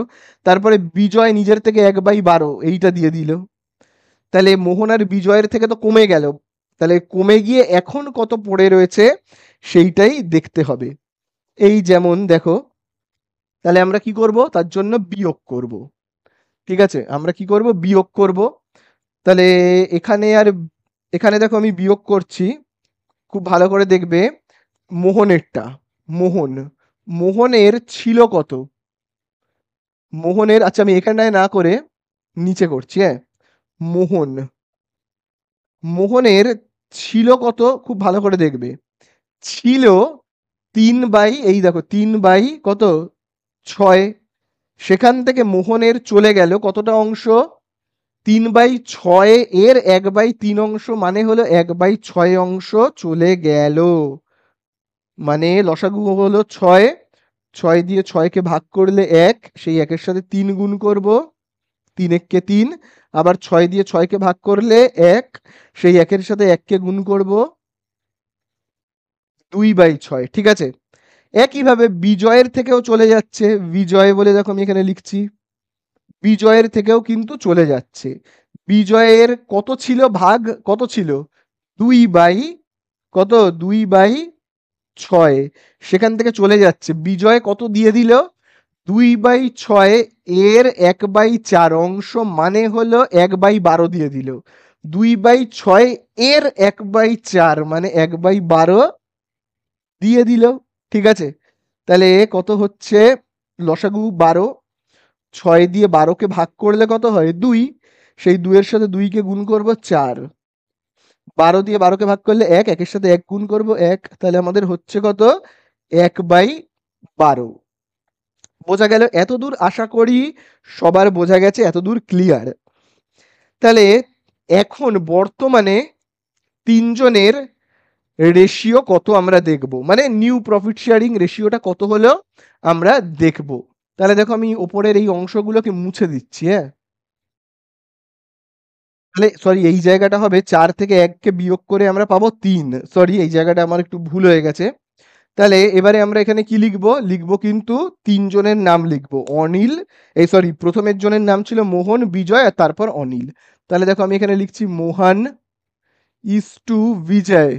তারপরে বিজয় নিজের থেকে 1/12 এইটা দিয়ে দিল। তাহলে মোহন আর বিজয়ের থেকে তো কমে গেল, তাহলে কমে গিয়ে এখন কত পড়ে রয়েছে সেইটাই দেখতে হবে। এই যেমন দেখো, তাহলে আমরা কি করব? তার জন্য বিয়োগ করব। ঠিক আছে, আমরা কি করব? বিয়োগ করব। তাহলে এখানে আর এখানে দেখো আমি বিয়োগ করছি, খুব ভালো করে দেখবে মোহনেরটা। মোহন, মোহনের ছিল কত? মোহনের, আচ্ছা আমি এখানটায় না করে নিচে করছি, হ্যাঁ। মোহন, মোহনের ছিল কত? খুব ভালো করে দেখবে, ছিল 3 এই দেখো 3 কত 6। সেখান থেকে মোহনের চলে গেল কতটা অংশ? 3/6, এর 1/3 অংশ মানে হলো 1/6 অংশ চলে গেল। মানে লসাগু হলো 6, 6 দিয়ে 6কে ভাগ করলে 1, সেই 1 এর সাথে 3 গুণ করব, 3 1 কে 3। আবার 6 দিয়ে 6কে ভাগ করলে 1, সেই 1 এর সাথে 1 কে গুণ করব, 2/6। ঠিক আছে, একইভাবে বিজয়ের থেকেও চলে যাচ্ছে, বিজয় বলে দেখো আমি এখানে লিখছি, বিজয়ের থেকেও কিন্তু চলে যাচ্ছে। বিজয়ের কত ছিল ভাগ, কত ছিল? 2 বাই কত? 2/6, সেখান থেকে চলে যাচ্ছে। বিজয় কত দিয়ে দিল? 2/6, এর 1/4 অংশ মানে হলো 1/12 দিয়ে দিল। 2/6 এর 1/4 মানে 1/12 দিয়ে দিল। ঠিক আছে, তাহলে কত হচ্ছে? লসাগু 12, 6 দিয়ে 12কে ভাগ করলে কত হয়? 2, সেই 2 এর সাথে 2 কে গুণ করব, 4। 12 দিয়ে 12কে ভাগ করলে 1, 1 এর সাথে 1 গুণ করব, 1। তাহলে আমাদের হচ্ছে কত? 1/12। বোঝা গেল? এতদূর আশা করি সবার বোঝা গেছে, এতদূর ক্লিয়ার। তাহলে এখন বর্তমানে তিনজনের রেশিও কত আমরা দেখব, মানে নিউ প্রফিট শেয়ারিং রেশিওটা কত হলো আমরা দেখব। তাহলে দেখো আমি ওপরের এই অংশগুলোকে মুছে দিচ্ছি, হ্যাঁ। তাহলে সরি, এই জায়গাটা হবে 4 থেকে 1কে বিয়োগ করে আমরা পাবো 3। সরি, এই জায়গাটা আমার একটু ভুল হয়ে গেছে। তাহলে এবারে আমরা এখানে কি লিখব? লিখব কিন্তু তিনজনের নাম লিখব। অনিল, এই সরি, প্রথমের জনের নাম ছিল মোহন, বিজয় আর তারপর অনিল। তাহলে দেখো আমি এখানে লিখছি Mohan is to Vijay,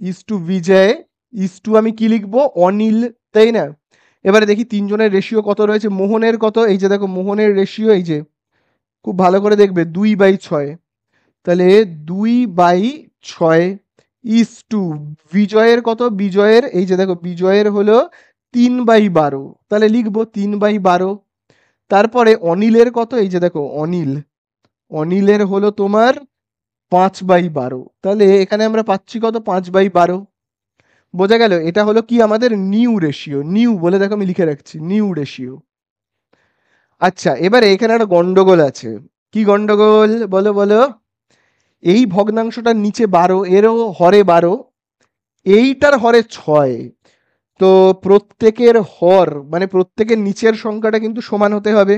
is to Vijay, is to আমি কি লিখবো? অনিল, তাই না? এবারে দেখি তিনজনের রেশিও কত রয়েছে। মোহনের কত? এই যে দেখো মোহনের রেশিও, এই যে খুব ভালো করে দেখবে 2/6। তাহলে 2/6 ইজ টু বিজয়ের কত? বিজয়ের, এই যে দেখো বিজয়ের হলো 3/12, তাহলে লিখবো 3/12। তারপরে অনিলের কত, এই যে দেখো অনিলের হলো তোমার 5/12, তাহলে এখানে আমরা পাচ্ছি কত 5/12। বোঝা গেল, এটা হলো কি আমাদের নিউ রেশিও, নিউ বলে দেখো আমি লিখে রাখছি নিউ রেশিও। আচ্ছা, এবারে এখানে একটা গন্ডগোল আছে। কি গন্ডগোল বলো বলো? এই ভগ্নাংশটার নিচে 12, এরও হরে 12, এইটার হরে 6। তো প্রত্যেকের হর মানে প্রত্যেকের নিচের সংখ্যাটা কিন্তু সমান হতে হবে।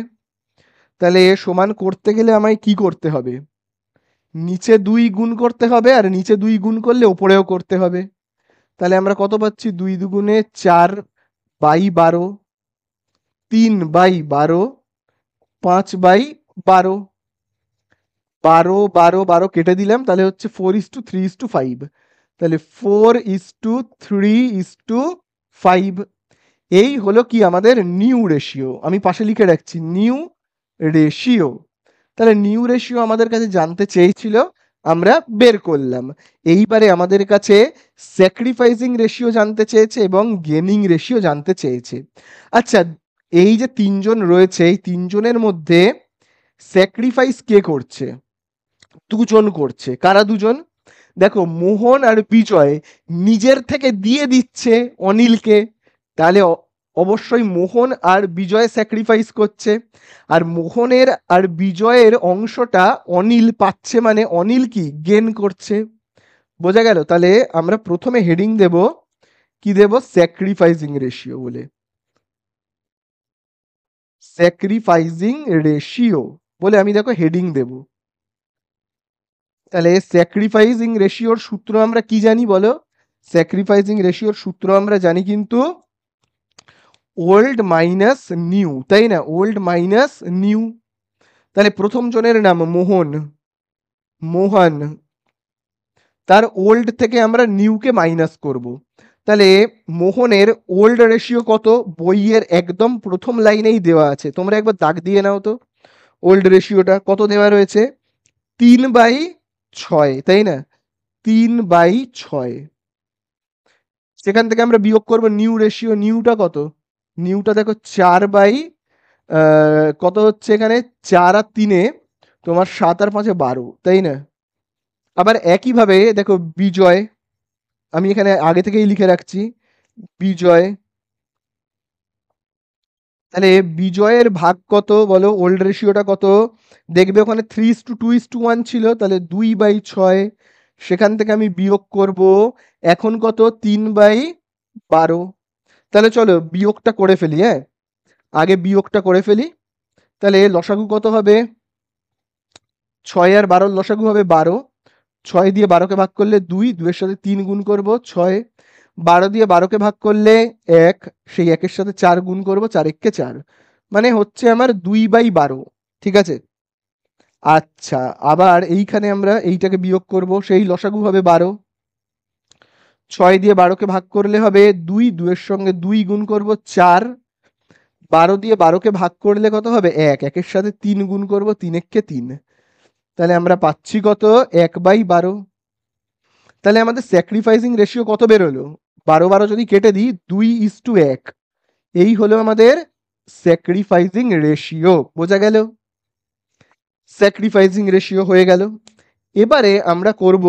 তাহলে সমান করতে গেলে আমায় কি করতে হবে? নিচে 2 গুণ করতে হবে, আর নিচে 2 গুণ করলে ওপরেও করতে হবে। তাহলে আমরা কত পাচ্ছি? 2 দুগুণে 4/12, 3/12, 5/12। 12 কেটে দিলাম, তাহলে হচ্ছে 4:3:5। তাহলে 4:3:5। এই হলো কি আমাদের নিউ রেশিও। আমি পাশে লিখে রাখছি নিউ রেশিও। তাহলে নিউ রেশিও আমাদের কাছে জানতে চেয়েছিল, আমরা বের করলাম। এইবারে আমাদের কাছে স্যাক্রিফাইসিং রেশিও জানতে চেয়েছে এবং গেনিং রেশিও জানতে চেয়েছে। আচ্ছা, এই যে তিনজন রয়েছে, এই তিনজনের মধ্যে স্যাক্রিফাইস কে করছে? দুজন করছে। কারা দুজন? দেখো, মোহন আর বিজয় নিজের থেকে দিয়ে দিচ্ছে অনিলকে। তাহলে অবশ্যই মোহন আর বিজয় স্যাক্রিফাইস করছে। আর মোহনের আর বিজয়ের অংশটা অনিল পাচ্ছে, মানে অনিল কি গেন করছে। বোঝা গেল? তাহলে আমরা প্রথমে হেডিং দেব, কি দেব? স্যাক্রিফাইসিং রেশিও বলে। স্যাক্রিফাইসিং রেশিও বলে আমি দেখো হেডিং দেব। তাহলে স্যাক্রিফাইসিং রেশিওর সূত্র আমরা কি জানি বলো? স্যাক্রিফাইসিং রেশিওর সূত্র আমরা জানি কিন্তু ওল্ড মাইনাস নিউ, তাই না? Old minus new. তাহলে প্রথম জনের নাম মোহন, তার ওল্ড থেকে আমরা নিউকে মাইনাস করব। তাহলে মোহনের ওল্ড রেশিও কত? বইয়ের একদম প্রথম লাইনেই দেওয়া আছে, তোমরা একবার দাগ দিয়ে নাও তো। ওল্ড রেশিওটা কত দেওয়া রয়েছে? 3/6, তাই না? 3/6। সেখান থেকে আমরা বিয়োগ করব নিউ রেশিও। নিউটা কত? নিউটা দেখো কত হচ্ছে এখানে? 4 আর 3, তোমার 7 আর 5 12, তাই না? আবার একইভাবে দেখো বিজয়, আমি এখানে আগে থেকেই লিখে রাখছি বিজয়। তাহলে বিজয়ের ভাগ কত বলো? ওল্ড রেশিওটা কত? দেখবে ওখানে 3:2:1 ছিল, তাহলে 2/6। সেখান থেকে আমি বিয়োগ করব, এখন কত? 3/12। তাহলে চলো বিয়োগটা করে ফেলি, হ্যাঁ, আগে বিয়োগটা করে ফেলি। তাহলে লসাগু কত হবে? 6 আর 12 লসাগু হবে 12। 6 দিয়ে 12কে ভাগ করলে 2, 2 এর সাথে 3 গুণ করব 6। 12 দিয়ে 12কে ভাগ করলে 1, সেই 1 এর সাথে 4 গুণ করব, 4 একে 4, মানে হচ্ছে আমার 2/12। ঠিক আছে? আচ্ছা, আবার এইখানে আমরা এইটাকে বিয়োগ করব, সেই লসাগু হবে 12। 6 দিয়ে 12কে ভাগ করলে হবে 2, 2 এর সঙ্গে 2 গুণ করব 4। 12 দিয়ে 12কে ভাগ করলে কত হবে? 1, 1 এর সাথে 3 গুণ করব, 3 একে 3। তাহলে আমরা পাচ্ছি কত? 1/12। তাহলে আমাদের স্যাক্রিফাইসিং রেশিও কত বেরোলো? 12 যদি কেটে দিই, 2:1। এই হলো আমাদের স্যাক্রিফাইসিং রেশিও। বোঝা গেল? স্যাক্রিফাইসিং রেশিও হয়ে গেল। এবারে আমরা করব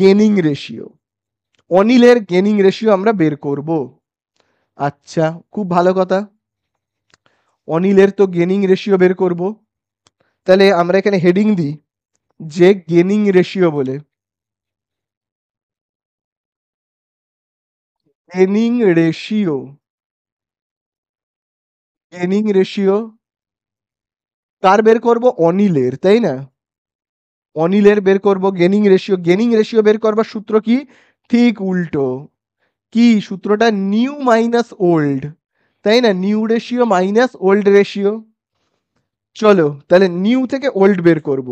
গেনিং রেশিও। অনিলের গেনিং রেশিও আমরা বের করব। আচ্ছা, খুব ভালো কথা। অনিলের তো গেনিং রেশিও বের করব। তাহলে আমরা এখানে হেডিং দিই যে গেনিং রেশিও বলে। গেনিং রেশিও, গেনিং রেশিও কার বের করব? অনিলের, তাই না? অনিলের বের করব গেনিং রেশিও। গেনিং রেশিও বের করবার সূত্র কি? ঠিক উল্টো। কি সূত্রটা? নিউ মাইনাস ওল্ড, তাই না? New ratio minus old ratio. চলো তাহলে নিউ থেকে ওল্ড বের করব।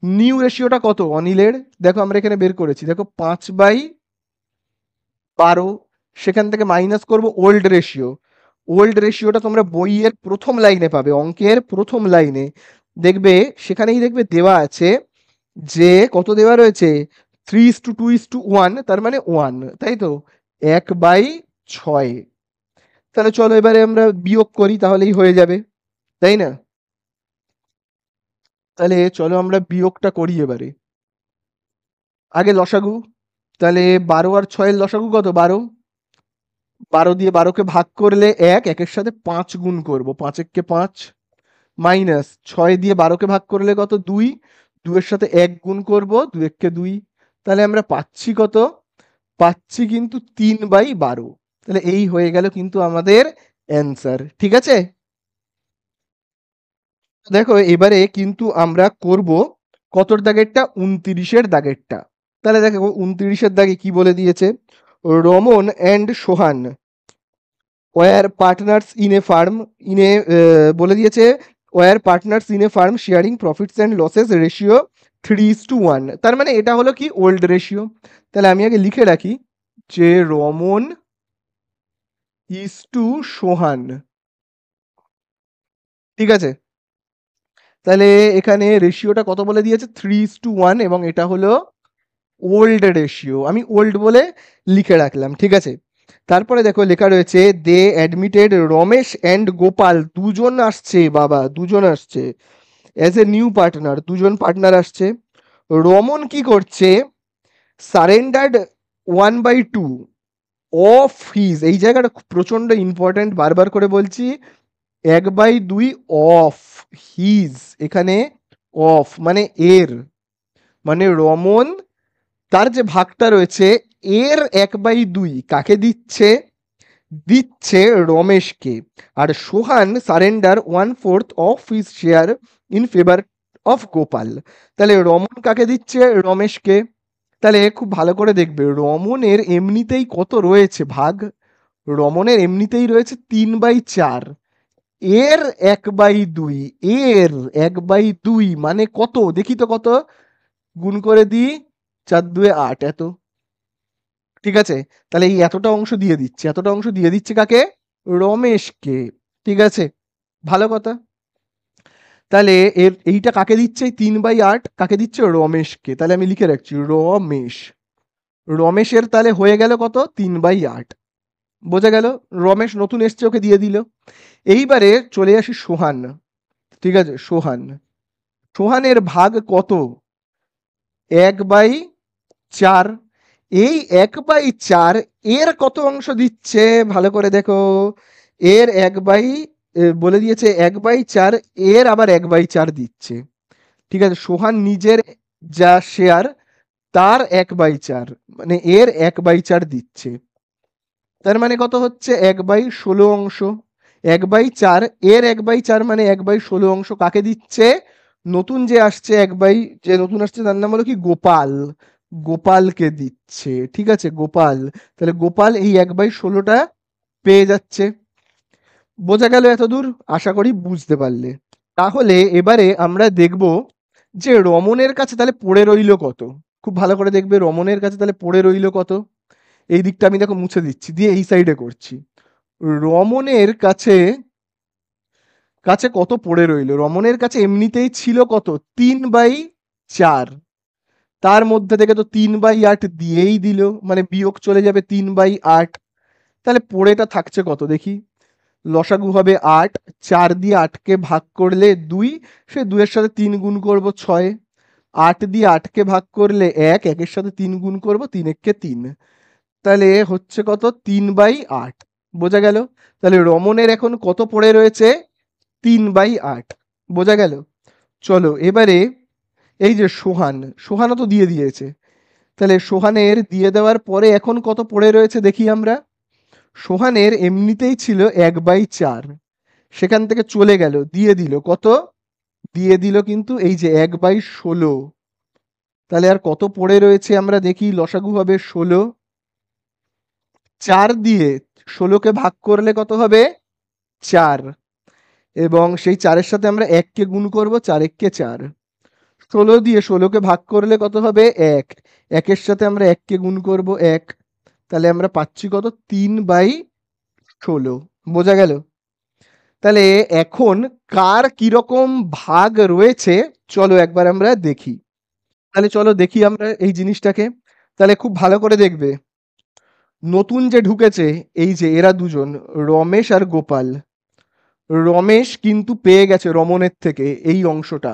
নিউ রেশিওটা কত অনিলের? দেখো আমরা এখানে বের করেছি, দেখো 5/12। সেখান থেকে মাইনাস করব ওল্ড রেশিও। ওল্ড রেশিওটা তোমরা বইয়ের প্রথম লাইনে পাবে, অঙ্কের প্রথম লাইনে দেখবে, সেখানেই দেখবে দেওয়া আছে যে কত দেওয়া রয়েছে? 3:2:1, তার মানে 1, তাই তো? 1/6। তাহলে চলো এবারে আমরা বিয়োগ করি, তাহলেই হয়ে যাবে। তাই না? তাহলে চলো আমরা বিয়োগটা করি এবারে। আগে লসাগু। তাহলে 12 আর 6 এর লসাগু কত? 12। 12 দিয়ে 12কে ভাগ করলে 1, 1-এর সাথে 5 গুণ করব, 5 একে 5, মাইনাস 6 দিয়ে 12কে ভাগ করলে কত? 2, 2 এর সাথে 1 গুণ করব, 2 একে 2। তাহলে আমরা পাচ্ছি কত? পাচ্ছি কিন্তু 3/12। তাহলে এই হয়ে গেল কিন্তু আমাদের অ্যান্সার। ঠিক আছে? দেখো এবারে কিন্তু আমরা করব কতর দাগেরটা? 29-এর দাগেরটা। তাহলে দেখো 29-এর দাগে কি বলে দিয়েছে? Raman and Sohan were partners in a firm, ইন এ বলে দিয়েছে were partners in a firm sharing profits and losses ratio 3:1। তার মানে এটা হলো কি? Old ratio. তাহলে আমি আগে লিখে রাখি যে রমন ইজ টু সোহান। ঠিক আছে? তাহলে এখানে রেশিওটা কত বলে দিয়েছে? 3:1, এবং এটা হলো ওল্ড রেশিও। আমি ওল্ড বলে লিখে রাখলাম। ঠিক আছে? তারপরে দেখো লেখা রয়েছে দে অ্যাডমিটেড রমেশ অ্যান্ড গোপাল, দুজন আসছে বাবা, দুজন আসছে অ্যাজ এ নিউ পার্টনার, দুজন পার্টনার আসছে। রমন কি করছে? সারেন্ডার্ড 1/2 অফ হিজ, এই জায়গাটা প্রচন্ড ইম্পর্ট্যান্ট, বারবার করে বলছি, 1/2 অফ হিজ, এখানে অফ মানে এর, মানে রমন তার যে ভাগটা রয়েছে এর 1/2 কাকে দিচ্ছে? দিচ্ছে রমেশকে। আর Sohan surrender 1/4 of his share in favour of Gopal. তাহলে রমন কাকে দিচ্ছে? রমেশকে। তাহলে খুব ভালো করে দেখবে রমনের এমনিতেই কত রয়েছে ভাগ? রমনের এমনিতেই রয়েছে 3/4, এর 1/2, এর 1/2 মানে কত? দেখি তো কত, গুণ করে দিই, 4 2 8, এত। ঠিক আছে? তাহলে এই এতটা অংশ দিয়ে দিচ্ছে, এতটা অংশ দিয়ে দিচ্ছে কাকে? রমেশকে। ঠিক আছে? ভালো কথা। তাহলে এর এইটা কাকে দিচ্ছে? 3/8 কাকে দিচ্ছে? রমেশকে। তাহলে আমি লিখে রাখছি রমেশ। রমেশের তাহলে হয়ে গেল কত? 3/8। বোঝা গেল? রমেশ নতুন এসছে, ওকে দিয়ে দিল। এইবারে চলে আসি সোহান। ঠিক আছে? সোহান, সোহানের ভাগ কত? 1/4। এই 1/4 এর কত অংশ দিচ্ছে? ভালো করে দেখো, এর বলে দিয়েছে 1/4, এর আবার 1/4 দিচ্ছে। ঠিক আছে? সোহান নিজের যা শেয়ার তার 1/4, মানে এর 1/4 দিচ্ছে। তার মানে কত হচ্ছে? 1/16 অংশ। 1/4, এর 1/4 মানে 1/16 অংশ কাকে দিচ্ছে? নতুন যে আসছে যে নতুন আসছে তার নাম হলো কি? গোপাল। গোপালকে দিচ্ছে। ঠিক আছে? গোপাল। তাহলে গোপাল এই 1/16টা পেয়ে যাচ্ছে। বোঝা গেল এতদূর? আশা করি বুঝতে পারলে। তাহলে এবারে আমরা দেখব যে রমনের কাছে তাহলে পড়ে রইল কত। খুব ভালো করে দেখবে রমনের কাছে তাহলে পড়ে রইল কত। এই দিকটা আমি দেখো মুছে দিচ্ছি, দিয়ে এই সাইডে করছি। রমনের কাছে কাছে কত পড়ে রইল? রমনের কাছে এমনিতেই ছিল কত? 3/4। তার মধ্যে থেকে তো 3/8 দিয়েই দিল, মানে বিয়োগ চলে যাবে 3/8। তাহলে পড়েটা থাকছে কত দেখি? লসাগু হবে 8, 4 দিয়ে 8কে ভাগ করলে 2, সে 2 এর সাথে 3 গুণ করব 6, 8 দিয়ে 8কে ভাগ করলে 1, 1 এর সাথে 3 গুণ করব, 3 একে 3। তাহলে হচ্ছে কত? 3/8। বোঝা গেল? তাহলে রমনের এখন কত পড়ে রয়েছে? 3/8। বোঝা গেল? চলো এবারে এই যে সোহান, সোহানও তো দিয়ে দিয়েছে। তাহলে সোহানের দিয়ে দেওয়ার পরে এখন কত পড়ে রয়েছে দেখি আমরা। সোহানের এমনিতেই ছিল 1/4, সেখান থেকে চলে গেল, দিয়ে দিল কত? দিয়ে দিল কিন্তু এই যে 1/16। তাহলে আর কত পড়ে রয়েছে আমরা দেখি, লসাগু হবে 16। 4 দিয়ে 16কে ভাগ করলে কত হবে? 4, এবং সেই 4-এর সাথে আমরা 1কে গুণ করব, 4 একে 4। 16 দিয়ে 16কে ভাগ করলে কত হবে? 1, 1-এর সাথে আমরা 1কে গুণ করব, 1। তাহলে আমরা পাচ্ছি কত? 3/16। বোঝা গেল? তাহলে এখন কার কিরকম ভাগ রয়েছে চলো একবার আমরা দেখি। তাহলে চলো দেখি আমরা এই জিনিসটাকে। তাহলে খুব ভালো করে দেখবে, নতুন যে ঢুকেছে এই যে এরা দুজন, রমেশ আর গোপাল, রমেশ কিন্তু পেয়ে গেছে রমনের থেকে এই অংশটা,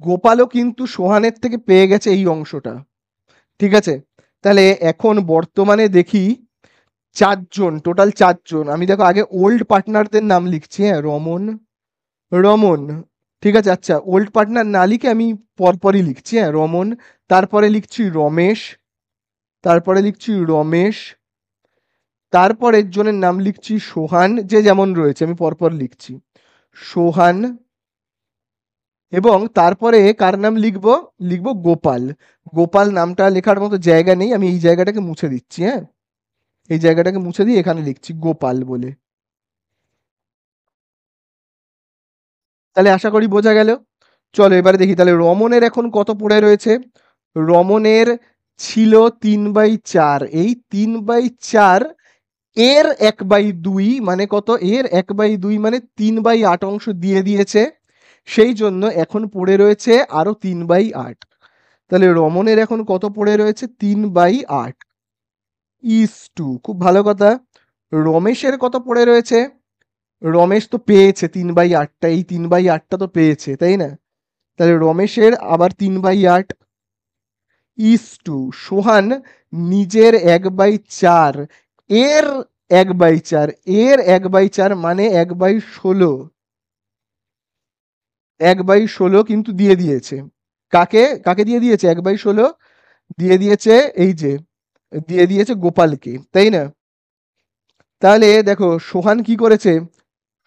গোপালও কিন্তু সোহানের থেকে পেয়ে গেছে এই অংশটা। ঠিক আছে, তাহলে এখন বর্তমানে দেখি চারজন, টোটাল চারজন। আমি দেখো আগে ওল্ড পার্টনারদের নাম লিখছি, হ্যাঁ, রমন, রমন, ঠিক আছে। আচ্ছা, ওল্ড পার্টনার না লিখে আমি পরপরই লিখছি, হ্যাঁ, রমন, তারপরে লিখছি রমেশ, তারপরে লিখছি রমেশ, তারপরের জনের নাম লিখছি সোহান, যে যেমন রয়েছে আমি পরপর লিখছি, সোহান, এবং তারপরে কার নাম লিখবো, লিখবো গোপাল। গোপাল নামটা লেখার মতো জায়গা নেই, আমি এই জায়গাটাকে মুছে দিচ্ছি, হ্যাঁ, এই জায়গাটাকে মুছে দিয়ে এখানে লিখছি গোপাল বলে। তাহলে আশা করি বোঝা গেল। চলো এবারে দেখি তাহলে রমনের এখন কত পড়ে রয়েছে। রমনের ছিল 3/4, এই 3/4 এর 1/2 মানে কত, এর 1/2 মানে 3/8 অংশ দিয়ে দিয়েছে, সেই জন্য এখন পড়ে রয়েছে আরো 3/8। তাহলে রমনের এখন কত পড়ে রয়েছে, 3/8 ইস টু, খুব ভালো কথা। রমেশের কত পড়ে রয়েছে, রমেশ তো পেয়েছে 3/8টা, এই 3/8টা তো পেয়েছে, তাই না? তাহলে রমেশের আবার 3/8 ইস টু সোহান নিজের 1/4 এর 1/4, এর 1/4 মানে 1/16, 1/16 কিন্তু দিয়ে দিয়েছে। কাকে কাকে দিয়ে দিয়েছে 1/16? দিয়ে দিয়েছে এই যে, দিয়ে দিয়েছে গোপালকে, তাই না? তাহলে দেখো সোহান কি করেছে,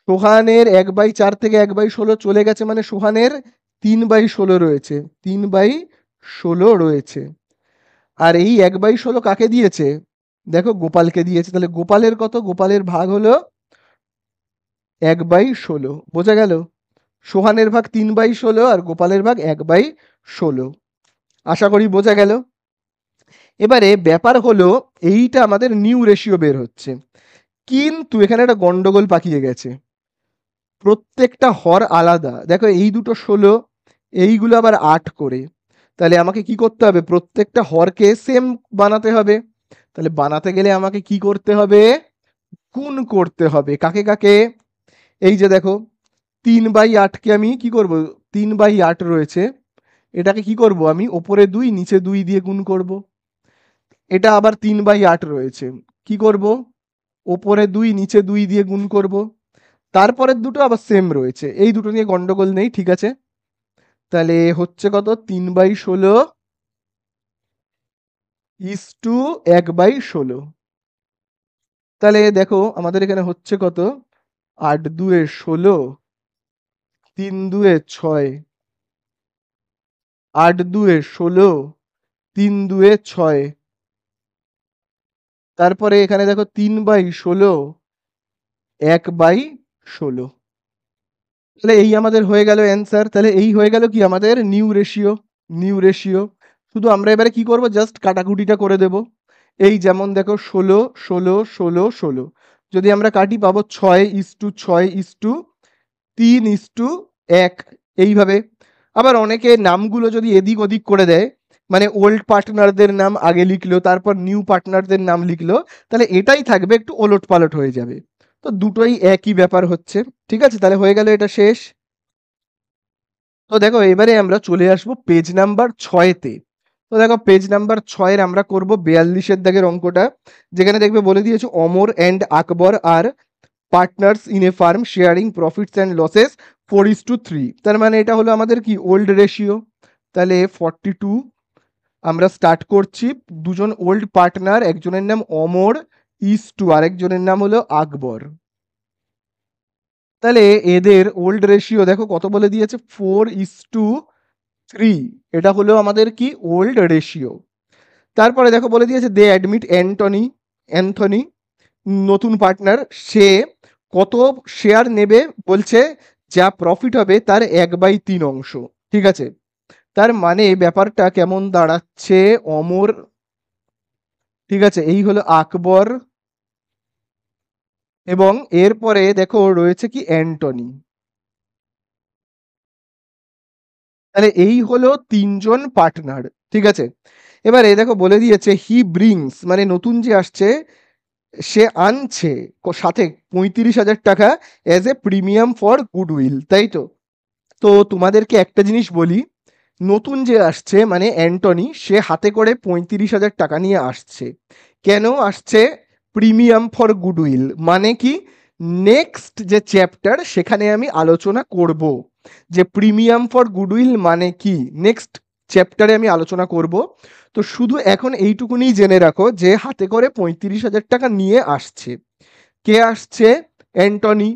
সোহানের 1/4 থেকে 1/16 চলে গেছে, মানে সোহানের 3/16 রয়েছে, 3/16 রয়েছে। আর এই 1/16 কাকে দিয়েছে, দেখো গোপালকে দিয়েছে। তাহলে গোপালের কত, গোপালের ভাগ হলো 1/16, বোঝা গেল? সোহানের ভাগ 3/16 আর গোপালের ভাগ 1/16। আশা করি বোঝা গেল। এবারে ব্যাপার হলো এইটা আমাদের নিউ রেশিও বের হচ্ছে, কিন্তু এখানে একটা গন্ডগোল পাকিয়ে গেছে। প্রত্যেকটা হর আলাদা, দেখো এই দুটো 16, এইগুলো আবার 8 করে। তাহলে আমাকে কি করতে হবে, প্রত্যেকটা হরকে সেম বানাতে হবে। তাহলে বানাতে গেলে আমাকে কি করতে হবে, গুণ করতে হবে। কাকে কাকে, এই যে দেখো 3/8কে আমি কি করব, 3/8 রয়েছে, এটাকে কি করব আমি, ওপরে 2 নিচে 2 দিয়ে গুণ করব। এটা আবার 3/8 রয়েছে, কি করব, ওপরে 2 নিচে 2 দিয়ে গুণ করব। তারপরের দুটো আবার সেম রয়েছে, এই দুটো নিয়ে গন্ডগোল নেই, ঠিক আছে। তাহলে হচ্ছে কত, 3/16 ইস টু 1/16। তাহলে দেখো আমাদের এখানে হচ্ছে কত, 8×2 = 16, 3×2 = 6, 8×2 = 16, 3×2 = 6। তারপরে এখানে দেখো 3/16, 1/16। তাহলে এই আমাদের হয়ে গেল অ্যান্সার। তাহলে এই হয়ে গেল কি আমাদের নিউ রেশিও, নিউ রেশিও। শুধু আমরা এবারে কি করব, জাস্ট কাটাকুটিটা করে দেব। এই যেমন দেখো 16, 16, 16, 16, যদি আমরা কাটি পাবো 6:6:3:1, এইভাবে। আবার অনেকে নামগুলো যদি এদিক ওদিক করে দেয়, মানে ওল্ড পার্টনারদের নাম আগে লিখলো তারপর নিউ পার্টনারদের নাম লিখলো, তাহলে এটাই থাকবে, একটু ওলট পালট হয়ে যাবে। তো দুটোই একই ব্যাপার হচ্ছে। ঠিক আছে, তাহলে হয়ে গেল এটা শেষ। তো দেখো এবারে আমরা চলে আসবো পেজ নাম্বার 6-তে। তো দেখো পেজ নাম্বার 6-এর আমরা করব 42-এর দাগের অঙ্কটা, যেখানে দেখবে বলে দিয়েছে Amar and Akbar are partners in a firm sharing profits and losses 4:3। তার মানে এটা হলো আমাদের কি ওল্ড রেশিও। তাহলে 42 আমরা স্টার্ট করছি, দুজন ওল্ড পার্টনার, একজনের নাম অমর ইস টু আরেকজনের নাম হলো আকবর। তাহলে এদের ওল্ড রেশিও দেখো কত বলে দিয়েছে, 4:3। এটা হলো আমাদের কি ওল্ড রেশিও। তারপরে দেখো বলে দিয়েছে দে অ্যাডমিট অ্যান্টনি, অ্যান্থনি নতুন পার্টনার, সে কত শেয়ার নেবে বলছে, যা প্রফিট হবে তার 1/3 অংশ। ঠিক আছে, তার মানে ব্যাপারটা কেমন দাঁড়াচ্ছে, অমর, ঠিক আছে, এই হলো আকবর, এবং এরপরে দেখো রয়েছে কি অ্যান্টনি। তাহলে এই হলো তিনজন পার্টনার। ঠিক আছে, এবারে দেখো বলে দিয়েছে হি ব্রিংস, মানে নতুন যে আসছে সে আনছে সাথে 35,000 টাকা as a premium for goodwill, তাই তো? তো তোমাদেরকে একটা জিনিস বলি, নতুন যে আসছে মানে অ্যান্টনি, সে হাতে করে 35,000 টাকা নিয়ে আসছে। কেন আসছে? প্রিমিয়াম ফর গুডউইল মানে কি? নেক্সট যে চ্যাপ্টার সেখানে আমি আলোচনা করব যে প্রিমিয়াম ফর গুডউইল মানে কি, নেক্সট চ্যাপ্টারে আমি আলোচনা করব। তো শুধু এখন এইটুকুনি জেনে রাখো যে হাতে করে 35,000 টাকা নিয়ে আসছে। কে আসছে? অ্যান্টনি।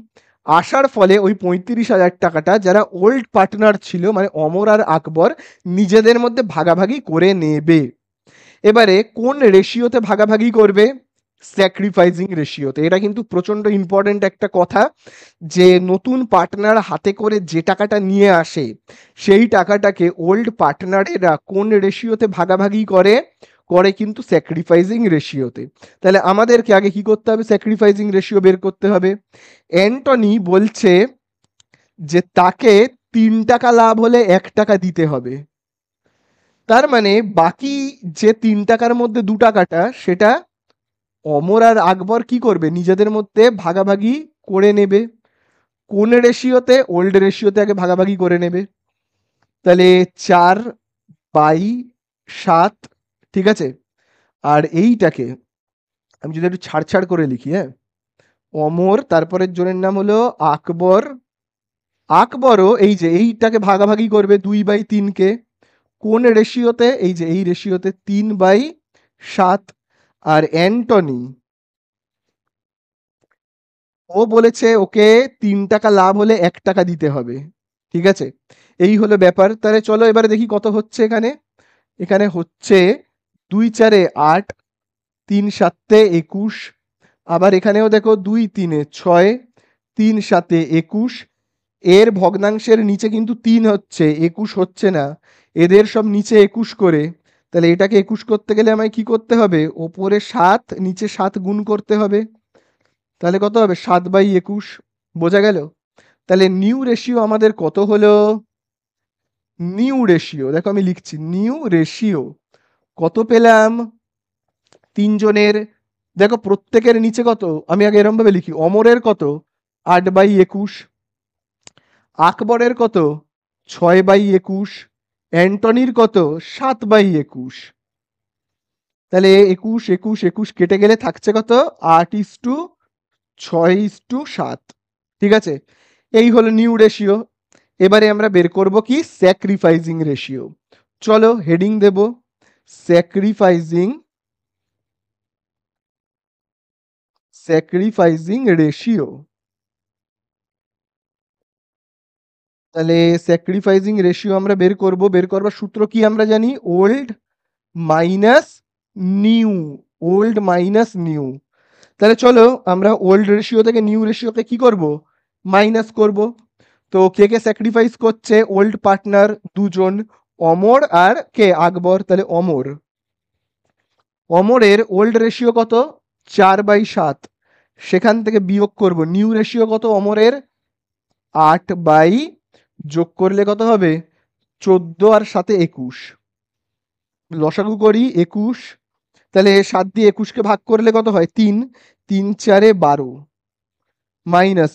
আসার ফলে ওই 35,000 টাকাটা যারা ওল্ড পার্টনার ছিল মানে অমর আর আকবর নিজেদের মধ্যে ভাগাভাগি করে নেবে। এবারে কোন রেশিওতে ভাগাভাগি করবে? স্যাক্রিফাইসিং রেশিওতে। এটা কিন্তু প্রচন্ড ইম্পর্টেন্ট একটা কথা, যে নতুন পার্টনার হাতে করে যে টাকাটা নিয়ে আসে সেই টাকাটাকে ওল্ড পার্টনারেরা কোন রেশিওতে ভাগাভাগি করে? করে কিন্তু স্যাক্রিফাইসিং রেশিওতে। তাহলে আমাদেরকে আগে কি করতে হবে? স্যাক্রিফাইসিং রেশিও বের করতে হবে। অ্যান্টনি বলছে যে তাকে 3 টাকা লাভ হলে 1 টাকা দিতে হবে। তার মানে বাকি যে 3 টাকার মধ্যে 2 টাকাটা সেটা অমর আর আকবর কি করবে? নিজেদের মধ্যে ভাগাভাগি করে নেবে। কোন রেশিওতে? ওল্ড রেশিওতে আগে ভাগাভাগি করে নেবে। তাহলে 4/7, ঠিক আছে? আর এইটাকে আমি যদি একটু ছাড় ছাড় করে লিখি, হ্যাঁ, অমর তারপরের জনের নাম হলো আকবর, আকবরও এই যে এইটাকে ভাগাভাগি করবে 2/3কে। কোন রেশিওতে? এই যে এই রেশিওতে 3/7। আর অ্যান্টনি ও বলেছে ওকে 3 টাকা লাভ হলে 1 টাকা দিতে হবে, ঠিক আছে? এই হলো ব্যাপার। তাহলে চলো এবারে দেখি কত হচ্ছে এখানে। এখানে হচ্ছে 2 4 8, 3 7 21। আবার এখানেও দেখো 2 3 6, 3 7 21। এর ভগ্নাংশের নিচে কিন্তু 3 হচ্ছে, 21 হচ্ছে না। এদের সব নিচে 21 করে। তাহলে এটাকে 21 করতে গেলে আমায় কি করতে হবে? ওপরে 7 নিচে 7 গুণ করতে হবে। তাহলে কত হবে? 7/21। বোঝা গেল? তাহলে নিউ রেশিও আমাদের কত হলো? নিউ রেশিও দেখো আমি লিখছি, নিউ রেশিও কত পেলাম? 3 জনের দেখো প্রত্যেকের নিচে কত, আমি আগে এরম ভাবে লিখি, অমরের কত? 8/21। আকবরের কত? 6/21। অ্যান্টনির কত? 7/21। তাহলে 21 21 21 কেটে গেলে থাকছে কত? 8:6:7, ঠিক আছে? এই হলো নিউ রেশিও। এবারে আমরা বের করব কি? Sacrificing ratio. চলো হেডিং দেব স্যাক্রিফাইসিং, স্যাক্রিফাইসিং রেশিও। তাহলে স্যাক্রিফাইসিং রেশিও আমরা বের করব। বের করবার সূত্র কি আমরা জানি? Old minus new, old minus new. তাহলে চলো আমরা ওল্ড রেশিও থেকে নিউ রেশিওকে কি করব? মাইনাস করব। তো কে কে স্যাক্রিফাইস করছে? ওল্ড পার্টনার 2 জন, অমর আর কে? আকবর। তাহলে অমর, অমরের ওল্ড রেশিও কত? 4/7। সেখান থেকে বিয়োগ করব নিউ রেশিও কত অমরের? 8 যোগ করলে কত হবে? 14 আর 7 21। লসাগু করি 21। তাহলে 7 দিয়ে 21কে ভাগ করলে কত হয়? 3। 3 4 12 মাইনাস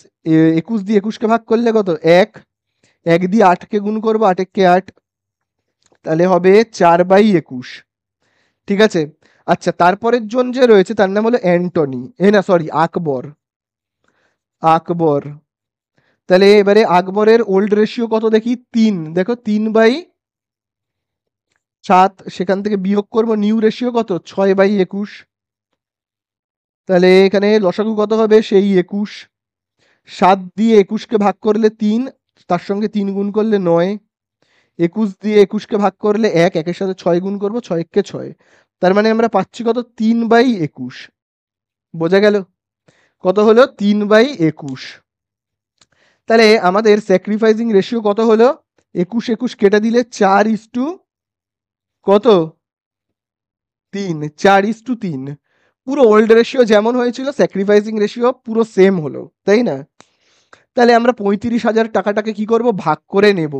21 দিয়ে 21কে ভাগ করলে কত? 1। 1 দিয়ে 8কে গুণ করবো, 8 একে 8, তাহলে হবে 4/21, ঠিক আছে? আচ্ছা, তারপরের জন যে রয়েছে তার নাম হলো অ্যান্টনি, না সরি আকবর, আকবর। তাহলে এবারে আকবরের ওল্ড রেশিও কত দেখি? 3। দেখো 3/7, সেখান থেকে বিয়োগ করব নিউ রেশিও কত? 6/21। তাহলে এখানে লসাগু কত হবে? সেই 21। 7 দিয়ে 21কে ভাগ করলে 3, তার সঙ্গে 3 গুণ করলে 9। 21 দিয়ে 21কে ভাগ করলে 1, একের সাথে 6 গুণ করবো, 6 একে 6। তার মানে আমরা পাচ্ছি কত? 3/21। বোঝা গেল? কত হলো? 3/21। তাহলে আমাদের স্যাক্রিফাইসিং রেশিও কত হলো? 21 21 কেটে দিলে 4 কত? 3। 4:3। পুরো ওল্ড রেশিও যেমন হয়েছিল স্যাক্রিফাইসিং রেশিও পুরো সেম হলো, তাই না? তাহলে আমরা 35,000 টাকাটাকে কি করব? ভাগ করে নেব।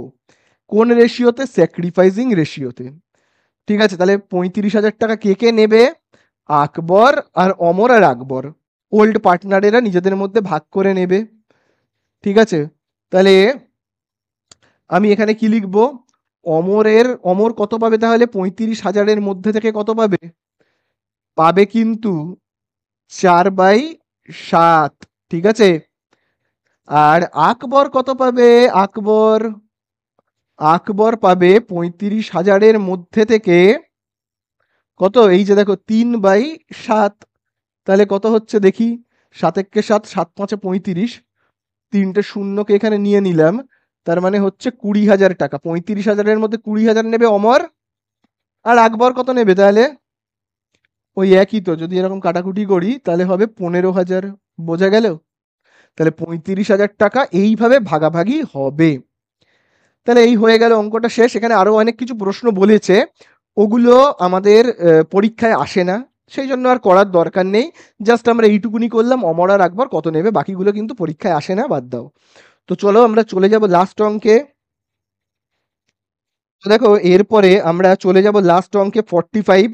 কোন রেশিওতে? স্যাক্রিফাইসিং রেশিওতে। ঠিক আছে, তাহলে 35,000 টাকা কে কে নেবে? আকবর আর অমর আর আকবর ওল্ড পার্টনারেরা নিজেদের মধ্যে ভাগ করে নেবে। ঠিক আছে, তাহলে আমি এখানে কি লিখব? অমর কত পাবে তাহলে? 35,000-এর মধ্যে থেকে কত পাবে? পাবে কিন্তু 4/7। ঠিক আছে, আর আকবর কত পাবে? আকবর আকবর পাবে 35,000-এর মধ্যে থেকে কত? এই যে দেখো 3/7। তাহলে কত হচ্ছে দেখি? 7 একে 7, 7 5 35, তিনটে শূন্যকে এখানে নিয়ে নিলাম, তার মানে হচ্ছে 20,000 টাকা। 35,000-এর মধ্যে 20,000 নেবে অমর, আর আকবর কত নেবে তাহলে? ওই একই তো, যদি এরকম কাটাকুটি করি তাহলে হবে 15,000। বোঝা গেল? তাহলে 35,000 টাকা এইভাবে ভাগাভাগি হবে। তাহলে এই হয়ে গেল, অঙ্কটা শেষ। এখানে আরো অনেক কিছু প্রশ্ন বলেছে, ওগুলো আমাদের পরীক্ষায় আসে না, সেই জন্য আর করার দরকার নেই। জাস্ট আমরা এইটুকুনি করলাম, অমর আর আকবর কত নেবে, বাকিগুলো কিন্তু পরীক্ষায় আসে না, বাদ দাও। তো চলো আমরা চলে যাব লাস্ট অঙ্কে। তো দেখো এরপরে আমরা চলে যাব লাস্ট অঙ্কে 45।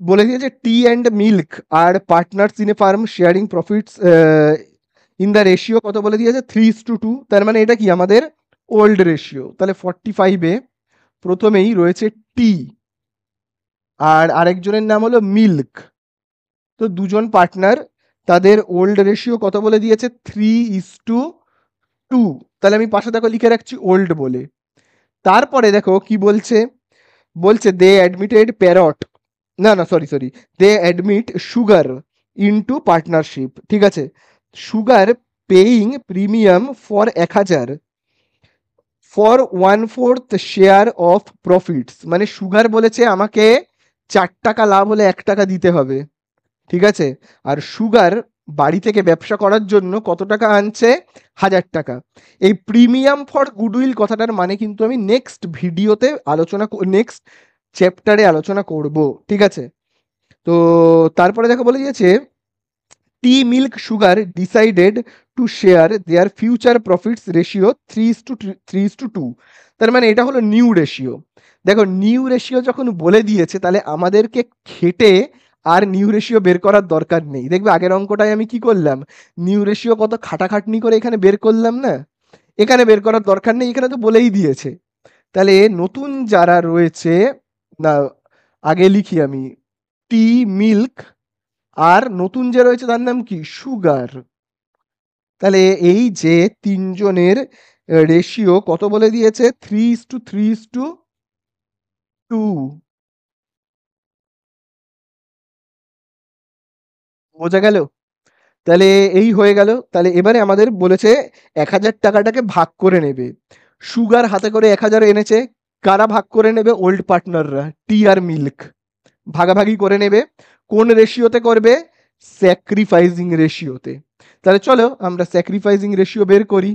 বলে দিয়েছে tea and milk are partners in a firm sharing profits in the ratio কত বলে দিয়েছে? 3:2। তার মানে এটা কি আমাদের ওল্ড রেশিও। তাহলে 45-এ প্রথমেই রয়েছে টি, আর আরেকজনের নাম হলো মিল্ক। তো দুজন পার্টনার, তাদের ওল্ড রেশিও কত বলে দিয়েছে? 3:2। তাহলে আমি পাশে দেখো লিখে রাখছি ওল্ড বলে। তারপরে দেখো কি বলছে, বলছে দে অ্যাডমিটেড প্যারট, না না sorry sorry, they admit Sugar into partnership. ঠিক আছে, Sugar paying premium for 1,000 for 1/4 share of profits. মানে সুগার বলেছে আমাকে 4 টাকা লাভ হলে 1 টাকা দিতে হবে। ঠিক আছে, আর সুগার বাড়ি থেকে ব্যবসা করার জন্য কত টাকা আনছে? 1,000 টাকা। এই প্রিমিয়াম ফর গুডউইল কথাটার মানে কিন্তু আমি নেক্সট ভিডিওতে নেক্সট চ্যাপ্টারে আলোচনা করব। ঠিক আছে, তো তারপরে দেখো বলে দিয়েছে tea milk sugar decided to share their future profits ratio 3:2। তার মানে এটা হলো নিউ রেশিও। দেখো নিউ রেশিও যখন বলে দিয়েছে, তাহলে আমাদেরকে খেটে আর নিউ রেশিও বের করার দরকার নেই। দেখবে আগের অঙ্কটায় আমি কি করলাম? নিউ রেশিও কত খাটাখাটনি করে এখানে বের করলাম না? এখানে বের করার দরকার নেই, এখানে তো বলেই দিয়েছে। তাহলে নতুন যারা রয়েছে, না আগে লিখি আমি টি মিল্ক, আর নতুন যে রয়েছে তার নাম কি? সুগার। তাহলে এই যে তিনজনের রেশিও কত বলে দিয়েছে? 3:3:2। বোঝা গেল? তাহলে এই হয়ে গেল। তাহলে এবারে আমাদের বলেছে 1,000 টাকাটাকে ভাগ করে নেবে। সুগার হাতে করে 1,000 এনেছে, কারা ভাগ করে নেবে? ওল্ড পার্টনাররা, টি আর মিল্ক ভাগাভাগি করে নেবে। কোন রেশিওতে করবে? স্যাক্রিফাইসিং রেশিওতে। তাহলে চলো আমরা স্যাক্রিফাইসিং রেশিও বের করি।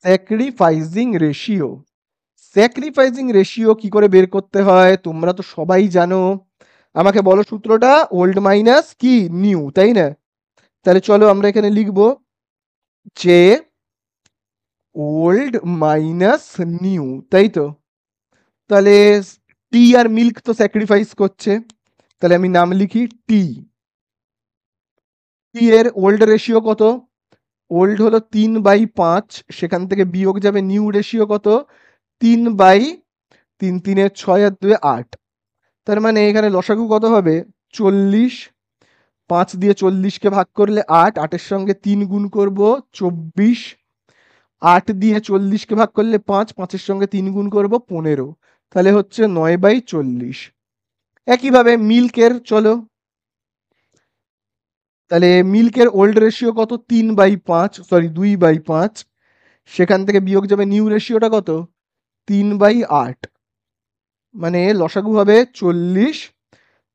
স্যাক্রিফাইসিং রেশিও, স্যাক্রিফাইসিং রেশিও কি করে বের করতে হয় তোমরা তো সবাই জানো। আমাকে বলো সূত্রটা। ওল্ড মাইনাস কি? নিউ, তাই না? তাহলে চলো আমরা এখানে লিখবো যে ওল্ড মাইনাস নিউ, তাই তো? তাহলে টি আর মিল্ক তো স্যাক্রিফাইস করছে, তাহলে আমি নাম লিখি টি। টি এর ওল্ড রেশিও কত? ওল্ড হলো 3/5, সেখান থেকে বিয়োগ যাবে নিউ রেশিও কত? 3/3, 3 6 আর 2 8। তার মানে এখানে লসাগু কত হবে? 40। 5 দিয়ে 40-কে ভাগ করলে 8, 8-এর সঙ্গে 3 গুণ করব 24। 8 দিয়ে 40-কে ভাগ করলে 5, 5-এর সঙ্গে 3 গুণ করব 15। তাহলে হচ্ছে 9/40। একইভাবে মিল্কের চলো, তাহলে মিল্কের ওল্ড রেশিও কত? 3/5, সরি 2/5, সেখান থেকে বিয়োগ যাবে নিউ রেশিওটা কত? 3/8। মানে লসাগু হবে 40।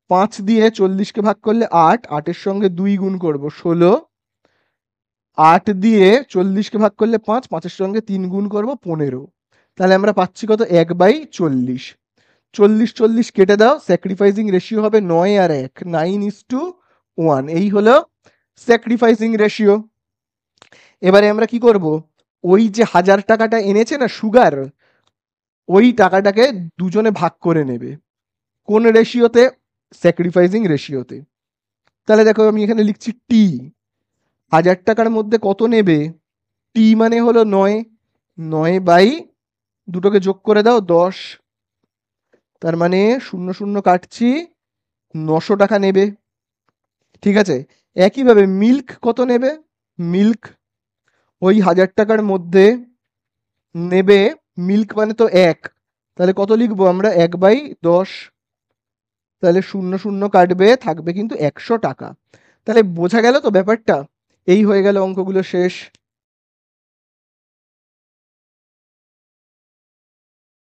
5 দিয়ে 40-কে ভাগ করলে 8, 8-এর সঙ্গে 2 গুণ করব 16। 8 দিয়ে 40-কে ভাগ করলে 5, 5-এর সঙ্গে 3 গুণ করব 15। তাহলে আমরা পাচ্ছি কত? 1/40। 40 40 কেটে দাও, স্যাক্রিফাইসিং রেশিও হবে 9 আর 1, 9:1। এই হলো স্যাক্রিফাইসিং রেশিও। এবারে আমরা কি করব? ওই যে 1,000 টাকাটা এনেছে না সুগার, ওই টাকাটাকে দুজনে ভাগ করে নেবে। কোন রেশিওতে? স্যাক্রিফাইসিং রেশিওতে। তাহলে দেখো আমি এখানে লিখছি টি। 1000 টাকার মধ্যে কত নেবে? টি মানে হলো 9, 9 বাই দুটোকে যোগ করে দাও 10, তার মানে 0 0 কাটছি, 900 টাকা নেবে। ঠিক আছে, একইভাবে মিল্ক কত নেবে? মিল্ক ওই 1000 টাকার মধ্যে নেবে, মিল্ক মানে তো 1, তাহলে কত লিখবো আমরা? 1/10, তাহলে 0 0 কাটবে, থাকবে কিন্তু 100 টাকা। তাহলে বোঝা গেল তো ব্যাপারটা? এই হয়ে গেল অঙ্কগুলো শেষ।